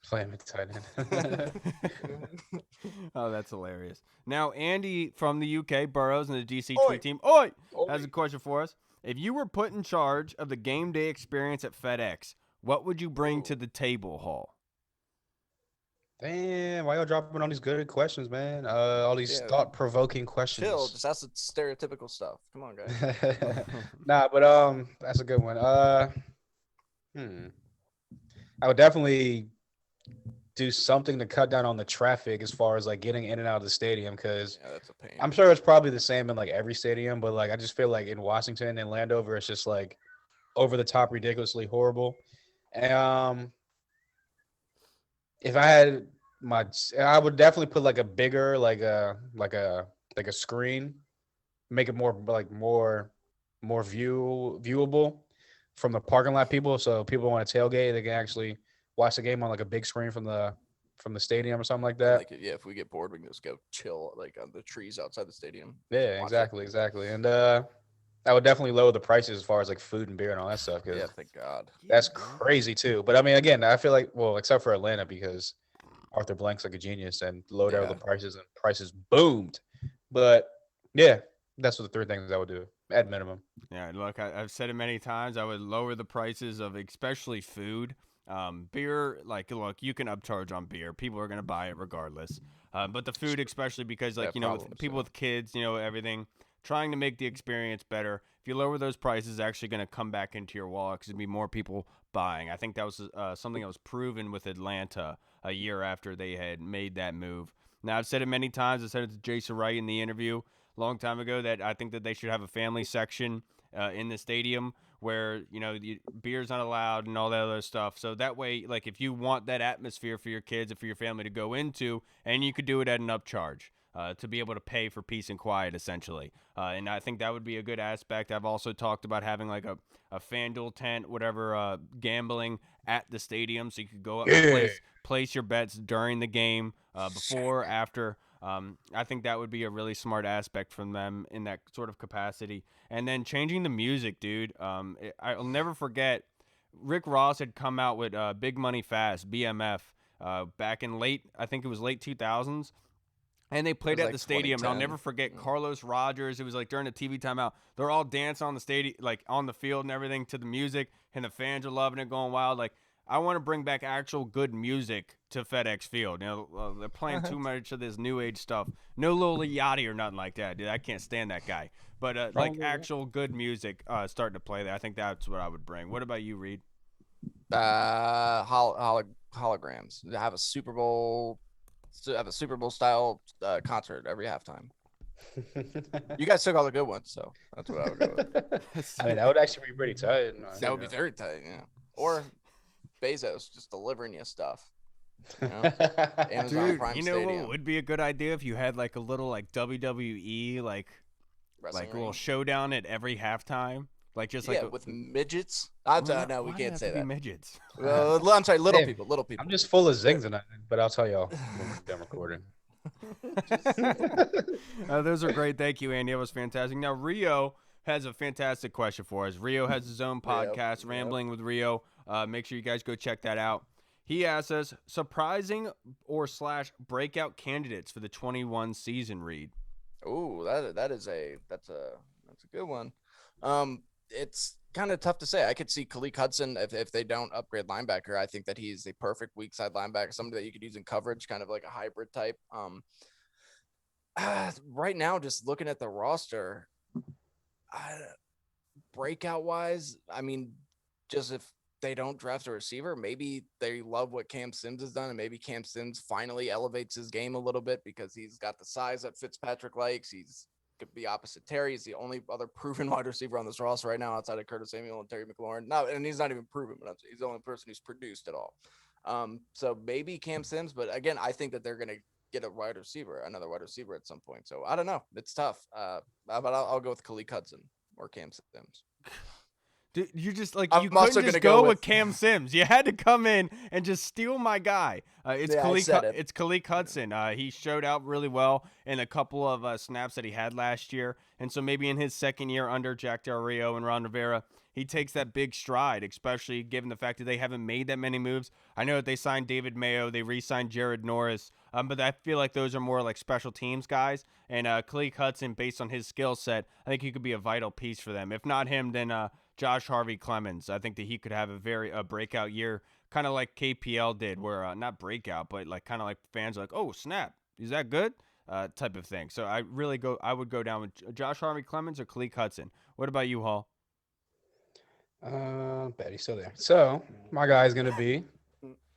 Play him at tight end. Oh, that's hilarious. Now, Andy from the UK, Burrows, and the DC Oi. Tweet team, Oi, Oi. has a question for us. If you were put in charge of the game day experience at FedEx, what would you bring to the table, Hall? Damn, why y'all dropping all these good questions, man? All these thought-provoking questions. Chill, just ask the stereotypical stuff. Come on, guys. Nah, but that's a good one. I would definitely do something to cut down on the traffic as far as like getting in and out of the stadium, because that's a pain. I'm sure it's probably the same in like every stadium, but like I just feel like in Washington and Landover, it's just like over the top, ridiculously horrible. And if I had I would definitely put like a bigger, like a screen, make it more viewable from the parking lot people. So people want to tailgate, they can actually watch the game on like a big screen from the stadium or something like that. If we get bored, we can just go chill like on the trees outside the stadium. Yeah, exactly. And I would definitely lower the prices as far as like food and beer and all that stuff. Yeah, thank God. That's crazy too. But I mean, again, I feel like, well, except for Atlanta, because Arthur Blank's like a genius and lowered out the prices, and prices boomed. But yeah, that's what the 3 things I would do at minimum. Yeah, look, I've said it many times. I would lower the prices of especially food. Beer, like, look, you can upcharge on beer. People are going to buy it regardless. But the food, especially because, like, with people with kids, everything, trying to make the experience better. If you lower those prices, actually going to come back into your wallet because there'll be more people buying. I think that was something that was proven with Atlanta a year after they had made that move. Now, I've said it many times. I said it to Jason Wright in the interview a long time ago that I think that they should have a family section in the stadium where, the beer's not allowed and all that other stuff. So that way, like, if you want that atmosphere for your kids and for your family to go into, and you could do it at an upcharge. To be able to pay for peace and quiet, essentially. And I think that would be a good aspect. I've also talked about having like a FanDuel tent, whatever, gambling at the stadium, so you could go up and place your bets during the game, before, after. I think that would be a really smart aspect from them in that sort of capacity. And then changing the music, dude. I'll never forget, Rick Ross had come out with Big Money Fast, BMF, back in late 2000s. And they played at the stadium, and I'll never forget Carlos Rogers. It was like during the TV timeout. They're all dancing on the stadium, like on the field and everything, to the music, and the fans are loving it, going wild. Like, I want to bring back actual good music to FedEx Field. They're playing too much of this new age stuff. No Lil Yachty or nothing like that, dude. I can't stand that guy. But like actual good music starting to play there. I think that's what I would bring. What about you, Reed? Holograms. Have a Super Bowl style concert every halftime. You guys took all the good ones, so that's what I would go with. I mean, that would actually be pretty tight. That would be very tight, yeah. Or Bezos just delivering you stuff. Amazon Dude, Prime you know Stadium. what would be a good idea if you had like a little like WWE Wrestling a little showdown at every halftime, like just like with midgets. We can't say that. Midgets. I'm sorry, little people. I'm just full of zings tonight, but I'll tell y'all when we're done recording. Those are great. Thank you, Andy. That was fantastic. Now, Rio has a fantastic question for us. Rio has his own podcast, Rambling with Rio. Make sure you guys go check that out. He asks us, surprising or / breakout candidates for the 21 season, Reed. Ooh, that's a good one. It's kind of tough to say. I could see Khaleke Hudson if they don't upgrade linebacker. I think that he's the perfect weak side linebacker, somebody that you could use in coverage, kind of like a hybrid type. Right now, just looking at the roster, breakout wise, I mean, just if they don't draft a receiver. Maybe they love what Cam Sims has done, and maybe Cam Sims finally elevates his game a little bit because he's got the size that Fitzpatrick likes. He's could be opposite Terry. He's the only other proven wide receiver on this roster right now outside of Curtis Samuel and Terry McLaurin. No, and he's not even proven, but he's the only person who's produced at all. So maybe Cam Sims, but again, I think that they're going to get another wide receiver at some point. So I don't know. It's tough. But I'll go with Khalil Hudson or Cam Sims. Dude, you just I'm you also couldn't just gonna go with with- Cam Sims. You had to come in and just steal my guy. It's Yeah, I said it. It's Khalil Hudson. He showed out really well in a couple of snaps that he had last year, and so maybe in his second year under Jack Del Rio and Ron Rivera, he takes that big stride, especially given the fact that they haven't made that many moves. I know that they signed David Mayo, they re-signed Jared Norris, but I feel like those are more like special teams guys. And Khalil Hudson, based on his skill set, I think he could be a vital piece for them. If not him, then Josh Harvey Clemens. I think that he could have a breakout year, kind of like KPL did, where not breakout, but like kind of like fans are like, oh snap, is that good? Type of thing. So I would go down with Josh Harvey Clemens or Khalil Hudson. What about you, Hall? Bet he's still there. So my guy is gonna be.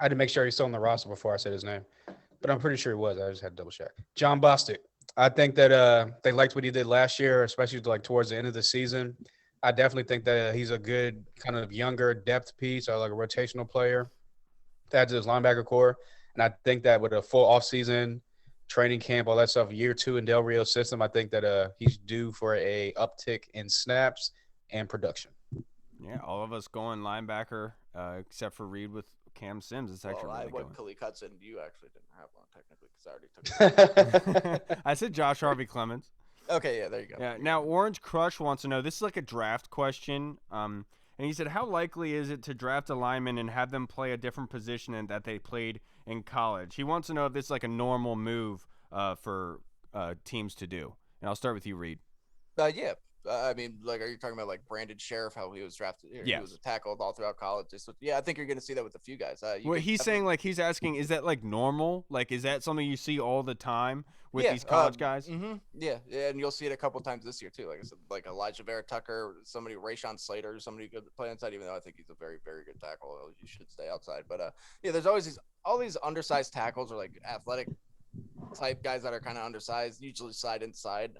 I had to make sure he's still on the roster before I said his name, but I'm pretty sure he was. I just had to double check. John Bostic. I think that they liked what he did last year, especially like towards the end of the season. I definitely think that he's a good kind of younger depth piece or like a rotational player to add to his linebacker core. And I think that with a full offseason, training camp, all that stuff, year 2 in Del Rio's system, I think that he's due for a uptick in snaps and production. Yeah, all of us going linebacker, except for Reed with Cam Sims. It's actually I really went going. Khalil Hudson. You actually didn't have one technically because I already took it. I said Josh Harvey Clemens. Okay, yeah, there you go. Yeah. Now Orange Crush wants to know. This is like a draft question. And he said, how likely is it to draft a lineman and have them play a different position than that they played in college? He wants to know if this is like a normal move for teams to do. And I'll start with you, Reed. Yeah. I mean, like, are you talking about like Brandon Sheriff, how he was drafted? He Yes. was tackled all throughout college. Yeah, I think you're going to see that with a few guys. Well, he's saying, like, he's asking, is that like normal? Like, is that something you see all the time with these college guys? Mm-hmm. Yeah, and you'll see it a couple times this year too. Like I said, like Elijah Vera Tucker, somebody, Rayshon Slater, somebody who could play inside. Even though I think he's a very, very good tackle, you should stay outside. But yeah, there's always all these undersized tackles or like athletic type guys that are kind of undersized, usually side inside.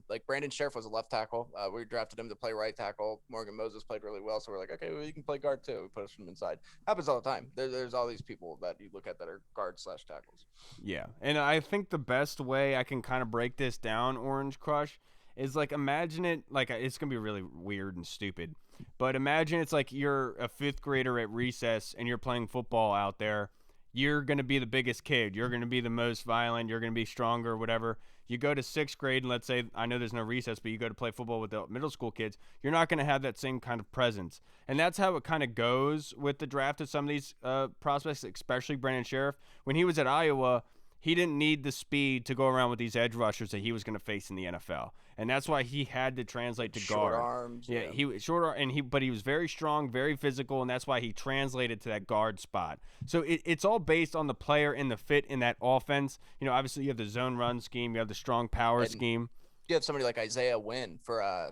Like Brandon Sheriff was a left tackle. We drafted him to play right tackle. Morgan Moses played really well, so we're like, okay, well, you can play guard too. We put us from inside. Happens all the time. There's all these people that you look at that are guard/tackles. Yeah, and I think the best way I can kind of break this down, Orange Crush, is like imagine it like it's gonna be really weird and stupid, but imagine it's like you're a 5th grader at recess and you're playing football out there. You're going to be the biggest kid. You're going to be the most violent. You're going to be stronger, whatever. You go to 6th grade, and let's say, I know there's no recess, but you go to play football with the middle school kids, you're not going to have that same kind of presence. And that's how it kind of goes with the draft of some of these prospects, especially Brandon Sheriff. When he was at Iowa, he didn't need the speed to go around with these edge rushers that he was going to face in the NFL. And that's why he had to translate to guard. Short arms. Yeah, he was short, but he was very strong, very physical, and that's why he translated to that guard spot. So it's all based on the player and the fit in that offense. You know, obviously you have the zone run scheme, you have the strong power scheme. You have somebody like Isaiah Wynn for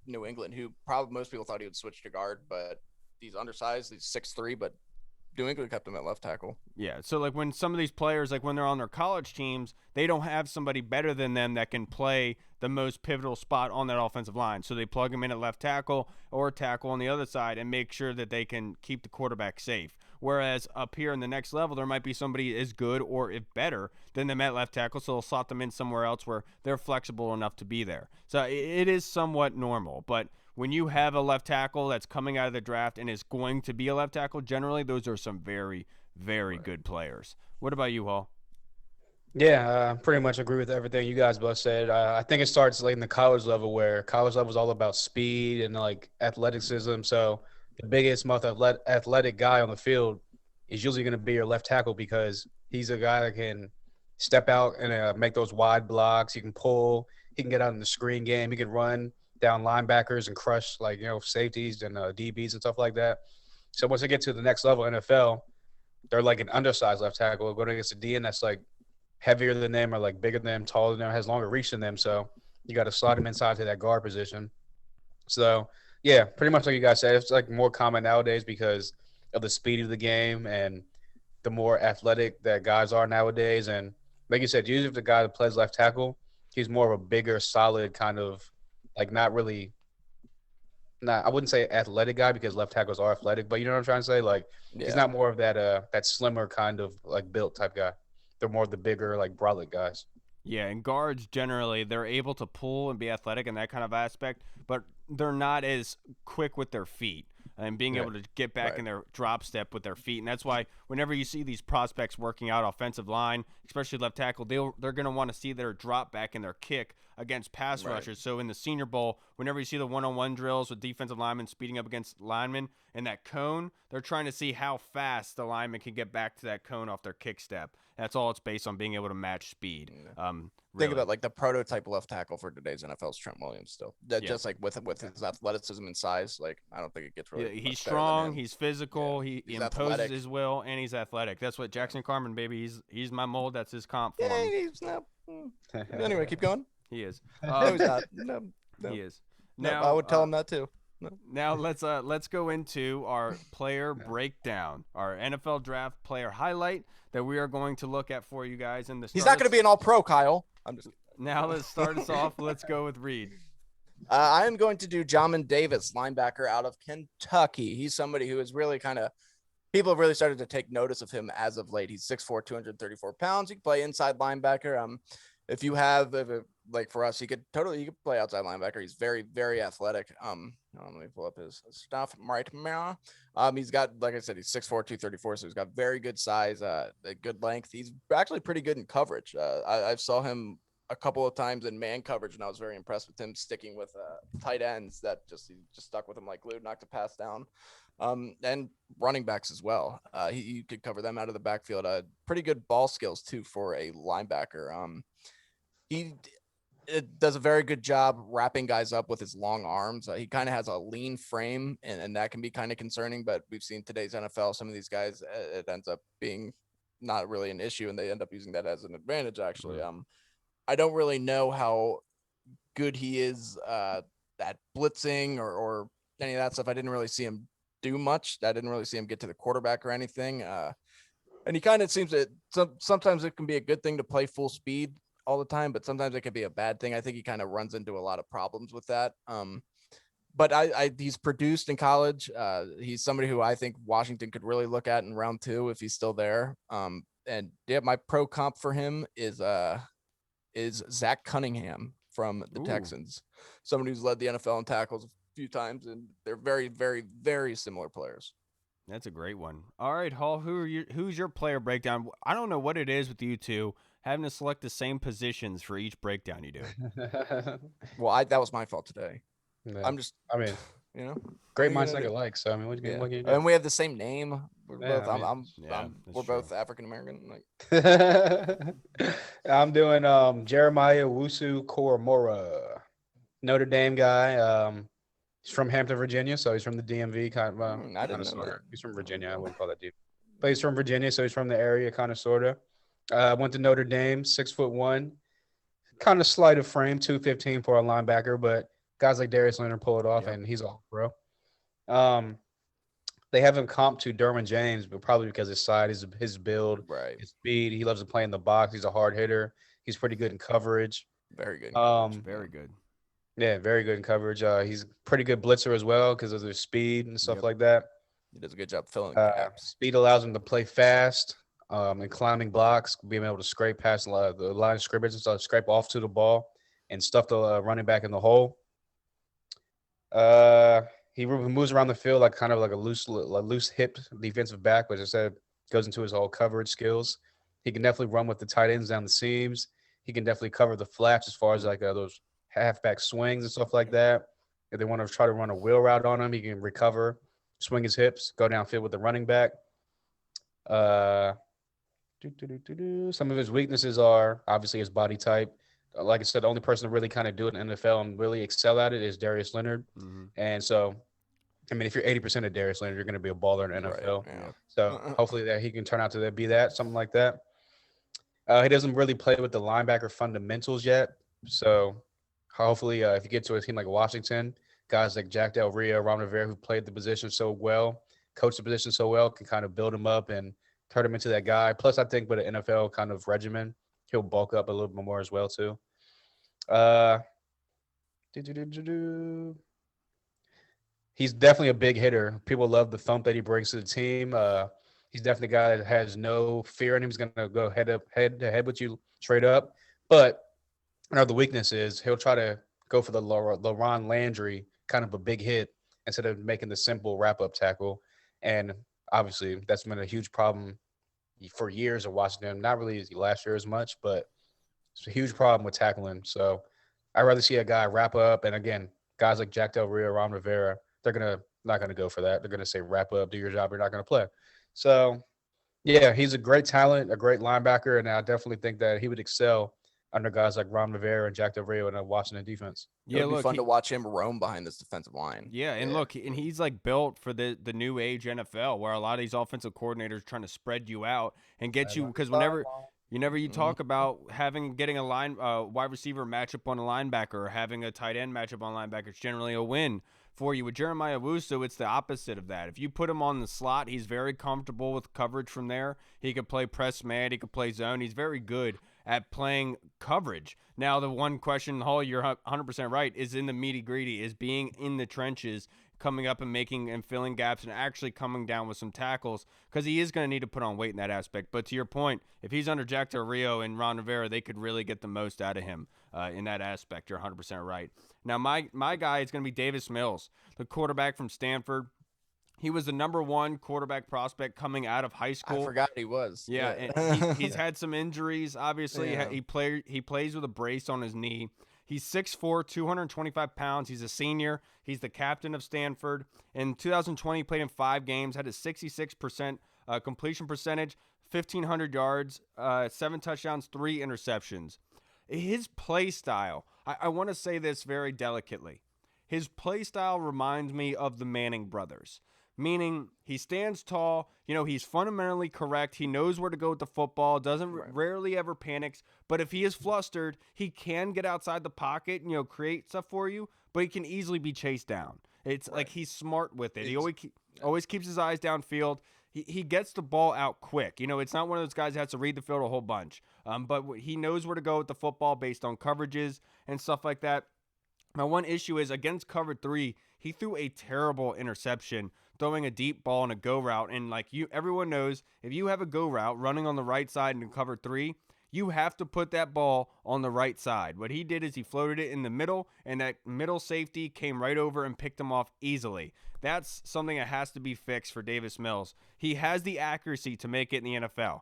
New England, who probably most people thought he would switch to guard, but he's undersized, he's 6'3", but New England kept him at left tackle. Yeah, so like when some of these players, like when they're on their college teams, they don't have somebody better than them that can play the most pivotal spot on that offensive line. So they plug him in at left tackle or tackle on the other side and make sure that they can keep the quarterback safe. Whereas up here in the next level, there might be somebody as good or if better than them at left tackle, so they'll slot them in somewhere else where they're flexible enough to be there. So it is somewhat normal, but when you have a left tackle that's coming out of the draft and is going to be a left tackle, generally those are some very, very good players. What about you, Hall? Yeah, pretty much agree with everything you guys both said. I think it starts like in the college level where college level is all about speed and like athleticism. So the biggest, most athletic guy on the field is usually going to be your left tackle because he's a guy that can step out and make those wide blocks. He can pull. He can get out in the screen game. He can run down linebackers and crush like, you know, safeties and DBs and stuff like that. So once they get to the next level NFL, they're like an undersized left tackle going against a DN that's like heavier than them or like bigger than them, taller than them, has longer reach than them. So you got to slide them inside to that guard position. So yeah, pretty much like you guys said, it's like more common nowadays because of the speed of the game and the more athletic that guys are nowadays. And like you said, usually if the guy that plays left tackle, he's more of a bigger, solid kind of like not really not I wouldn't say athletic guy because left tackles are athletic, but you know what I'm trying to say? Like he's Yeah. not more of that slimmer kind of like built type guy. They're more of the bigger, like brolic guys. Yeah, and guards generally they're able to pull and be athletic in that kind of aspect, but they're not as quick with their feet and being Yeah. able to get back Right. in their drop step with their feet. And that's why whenever you see these prospects working out offensive line, especially left tackle, they're going to want to see their drop back in their kick against pass Right. rushers. So in the Senior Bowl, whenever you see the one-on-one drills with defensive linemen speeding up against linemen in that cone, they're trying to see how fast the lineman can get back to that cone off their kick step. That's all it's based on, being able to match speed. Think Really. about like the prototype left tackle for today's NFL is Trent Williams still. That Yeah. Just like with his athleticism and size, like I don't think it gets really. Yeah, he's much better than strong. him. He's physical. Yeah, He he's imposes athletic. his will, and he's athletic. That's what Jackson Carman, baby. He's my mold. That's his comp for Yeah, him. he's not. Anyway, keep going. He is. No, he's not. No, He is. no, Now I would tell him that too. Now let's go into our player breakdown, our NFL draft player highlight that we are going to look at for you guys in the. He's not going to be an All-Pro, Kyle. I'm just. Now let's start us off. Let's go with Reed. I am going to do Jamin Davis, linebacker out of Kentucky. He's somebody who is really people have really started to take notice of him as of late. He's 6'4", 234 pounds. He can play inside linebacker. If you have, like for us, he could play outside linebacker. He's very, very athletic. Let me pull up his stuff right now. He's got, like I said, he's 6'4", 234, so he's got very good size, a good length. He's actually pretty good in coverage. I saw him a couple of times in man coverage, and I was very impressed with him sticking with tight ends that he just stuck with him like glue, knocked a pass down. And running backs as well. You could cover them out of the backfield. Pretty good ball skills too for a linebacker. He does a very good job wrapping guys up with his long arms. He kind of has a lean frame, and that can be kind of concerning. But we've seen today's NFL, some of these guys, it ends up being not really an issue, and they end up using that as an advantage. Actually, I don't really know how good he is at blitzing or any of that stuff. I didn't really see him do much. I didn't really see him get to the quarterback or anything. And he kind of seems that sometimes it can be a good thing to play full speed all the time, but sometimes it can be a bad thing. I think he kind of runs into a lot of problems with that. But he's produced in college. He's somebody who I think Washington could really look at in round 2 if he's still there. And yeah, my pro comp for him is Zach Cunningham from the Texans, somebody who's led the NFL in tackles a few times, and they're very, very, very similar players. That's a great one. All right, Hall, who's your player breakdown? I don't know what it is with you two having to select the same positions for each breakdown you do. Well, that was my fault today. Yeah. I'm just, I mean, you know, great what are you minds gonna think do? alike. So I mean, what can you do? And we have the same name. We're Yeah, both. I mean, that's We're true. both African American. Like, I'm doing Jeremiah Wusu Koromora, Notre Dame guy. He's from Hampton, Virginia, so he's from the DMV kind of. I didn't know sorta. that. He's from Virginia. I wouldn't call that deep, but he's from Virginia, so he's from the area, kind of, sorta. Went to Notre Dame, 6'1", kind of slight of frame, 215 for a linebacker, but guys like Darius Leonard pull it off, Yep. and he's all pro. They have him comped to Derwin James, but probably because his size, his build, right. his speed. He loves to play in the box. He's a hard hitter. He's pretty good in coverage. Very good. Very good. Yeah, very good in coverage. He's pretty good blitzer as well because of his speed and stuff Yep. like that. He does a good job filling gaps. Speed allows him to play fast and climbing blocks, being able to scrape past the line of scrimmage and stuff, scrape off to the ball and stuff the running back in the hole. He moves around the field like kind of like a loose hip defensive back, but as I said, goes into his whole coverage skills. He can definitely run with the tight ends down the seams. He can definitely cover the flats as far as like those halfback swings and stuff like that. If they want to try to run a wheel route on him, he can recover, swing his hips, go downfield with the running back. Some of his weaknesses are obviously his body type. Like I said, the only person to really kind of do it in the NFL and really excel at it is Darius Leonard. Mm-hmm. And so, I mean, if you're 80% of Darius Leonard, you're going to be a baller in the NFL. Right, yeah. So hopefully that he can turn out to be that, something like that. He doesn't really play with the linebacker fundamentals yet. So hopefully if you get to a team like Washington, guys like Jack Del Rio, Ron Rivera, who played the position so well, coach the position so well, can kind of build him up and turn him into that guy. Plus, I think with an NFL kind of regimen, he'll bulk up a little bit more as well too. Uh, he's definitely a big hitter. People love the thump that he brings to the team. He's definitely a guy that has no fear in him. He's gonna go head to head with you straight up. But another weakness is he'll try to go for the LaRon Landry kind of a big hit instead of making the simple wrap up tackle. And obviously, that's been a huge problem for years of watching him. Not really last year as much, but it's a huge problem with tackling. So I'd rather see a guy wrap up. And again, guys like Jack Del Rio, Ron Rivera, they're not gonna go for that. They're gonna say wrap up, do your job. You're not gonna play. So yeah, he's a great talent, a great linebacker, and I definitely think that he would excel under guys like Ron Rivera and Jack Del Rio in a Washington defense. It would be fun to watch him roam behind this defensive line. Yeah, and look, and he's like built for the new age NFL, where a lot of these offensive coordinators are trying to spread you out and get you, because whenever you talk about getting a wide receiver matchup on a linebacker or having a tight end matchup on a linebacker, it's generally a win for you. With Jeremiah Wusu, it's the opposite of that. If you put him on the slot, he's very comfortable with coverage from there. He could play press man, he could play zone. He's very good at playing coverage. Now, the one question, Hall, you're 100% right, is in the nitty-gritty, is being in the trenches, coming up and making and filling gaps and actually coming down with some tackles, because he is going to need to put on weight in that aspect. But to your point, if he's under Jack Del Rio and Ron Rivera, they could really get the most out of him in that aspect. You're 100% right. Now, my guy is going to be Davis Mills, the quarterback from Stanford. He was the number one quarterback prospect coming out of high school. I forgot he was. Yeah, and he's had some injuries. Obviously, Yeah. he plays with a brace on his knee. He's 6'4", 225 pounds. He's a senior. He's the captain of Stanford. In 2020, he played in 5 games, had a 66% completion percentage, 1,500 yards, 7 touchdowns, 3 interceptions. His play style, I want to say this very delicately. His play style reminds me of the Manning brothers. Meaning he stands tall, he's fundamentally correct. He knows where to go with the football, rarely ever panics. But if he is flustered, he can get outside the pocket and, create stuff for you, but he can easily be chased down. It's like he's smart with it. He always keeps his eyes downfield. He gets the ball out quick. It's not one of those guys that has to read the field a whole bunch. But he knows where to go with the football based on coverages and stuff like that. My one issue is against cover 3, he threw a terrible interception, throwing a deep ball in a go route. And everyone knows, if you have a go route running on the right side in cover 3, you have to put that ball on the right side. What he did is he floated it in the middle, and that middle safety came right over and picked him off easily. That's something that has to be fixed for Davis Mills. He has the accuracy to make it in the NFL.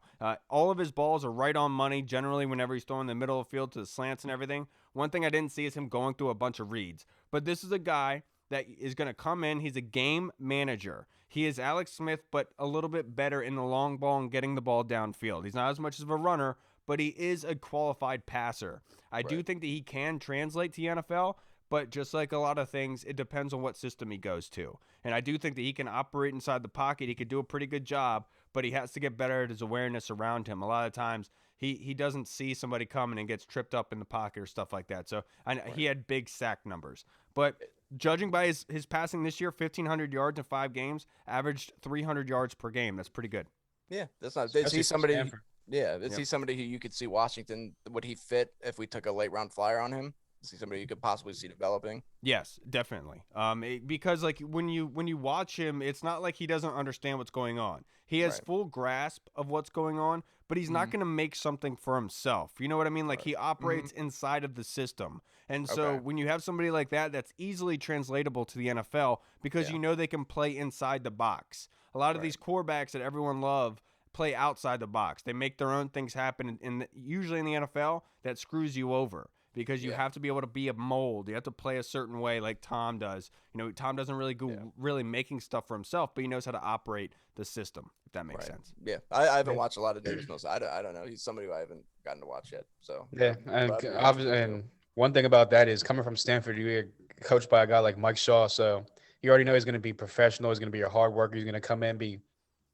All of his balls are right on money, generally whenever he's throwing the middle of the field to the slants and everything. One thing I didn't see is him going through a bunch of reads. But this is a guy that is going to come in. He's a game manager. He is Alex Smith, but a little bit better in the long ball and getting the ball downfield. He's not as much of a runner, but he is a qualified passer. I do think that he can translate to the NFL, but just like a lot of things, it depends on what system he goes to. And I do think that he can operate inside the pocket. He could do a pretty good job, but he has to get better at his awareness around him. A lot of times, he doesn't see somebody coming and gets tripped up in the pocket or stuff like that. So he had big sack numbers. But judging by his passing this year, 1,500 yards in 5 games, averaged 300 yards per game. That's pretty good. Yeah, that's not. Is he somebody? Yeah, is he somebody who you could see Washington? Would he fit if we took a late round flyer on him? Is he somebody you could possibly see developing? Yes, definitely. Because when you watch him, it's not like he doesn't understand what's going on. He has full grasp of what's going on, but he's not going to make something for himself. You know what I mean? Like he operates inside of the system. And so when you have somebody like that, that's easily translatable to the NFL because they can play inside the box. A lot of these quarterbacks that everyone loves play outside the box. They make their own things happen, and usually in the NFL, that screws you over. Because you have to be able to be a mold. You have to play a certain way like Tom does. Tom doesn't really go really making stuff for himself, but he knows how to operate the system, if that makes sense. Yeah, I haven't watched a lot of Davis Mills. I don't know. He's somebody who I haven't gotten to watch yet. So and one thing about that is coming from Stanford, you get coached by a guy like Mike Shaw, so you already know he's going to be professional. He's going to be a hard worker. He's going to come in,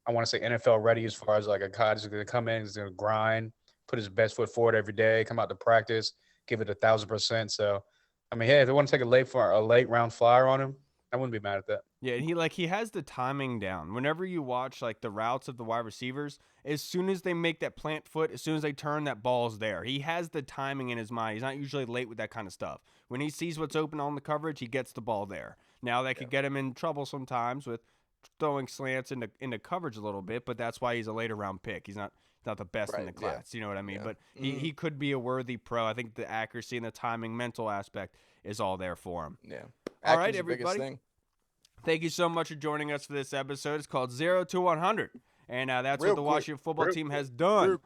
I want to say NFL ready as far as like a guy who's going to come in, he's going to grind, put his best foot forward every day, come out to practice, give it 1,000%. So, I mean, hey, if they want to take a late round flyer on him, I wouldn't be mad at that. Yeah, and he has the timing down. Whenever you watch like the routes of the wide receivers, as soon as they make that plant foot, as soon as they turn, that ball's there. He has the timing in his mind. He's not usually late with that kind of stuff. When he sees what's open on the coverage, he gets the ball there. Now that could get him in trouble sometimes with throwing slants into coverage a little bit, but that's why he's a later round pick. He's not the best in the class. You know what I mean? Yeah. But he could be a worthy pro. I think the accuracy and the timing, mental aspect is all there for him. Yeah. All right, Accuracy's the biggest everybody. thing. Thank you so much for joining us for this episode. It's called 0 to 100. And that's what the Washington football team has done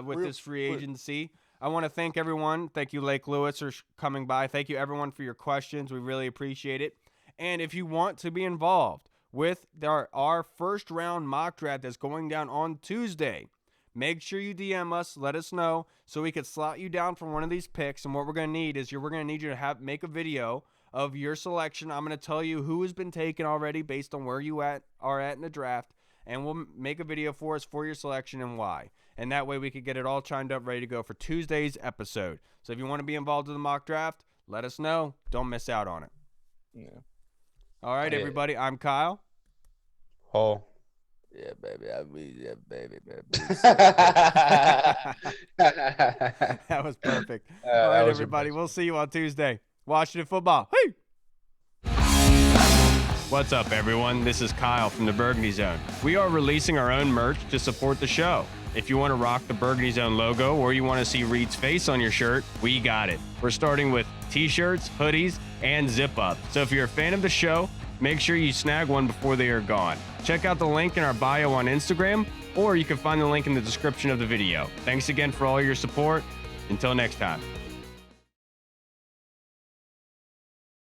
with this free agency. I want to thank everyone. Thank you, Lake Lewis, for coming by. Thank you, everyone, for your questions. We really appreciate it. And if you want to be involved with our first round mock draft that's going down on Tuesday, make sure you DM us. Let us know so we could slot you down for one of these picks. And what we're going to need is we're going to need you to make a video of your selection. I'm going to tell you who has been taken already based on where you are at in the draft, and we'll make a video for us for your selection and why. And that way we could get it all chimed up, ready to go for Tuesday's episode. So if you want to be involved in the mock draft, let us know. Don't miss out on it. Yeah. All right, everybody. I'm Kyle. Oh. Yeah, baby. That was perfect. All right, everybody. We'll see you on Tuesday. Washington football. Hey! What's up, everyone? This is Kyle from the Burgundy Zone. We are releasing our own merch to support the show. If you want to rock the Burgundy Zone logo or you want to see Reed's face on your shirt, we got it. We're starting with t-shirts, hoodies, and zip-up. So if you're a fan of the show, make sure you snag one before they are gone. Check out the link in our bio on Instagram, or you can find the link in the description of the video. Thanks again for all your support. Until next time.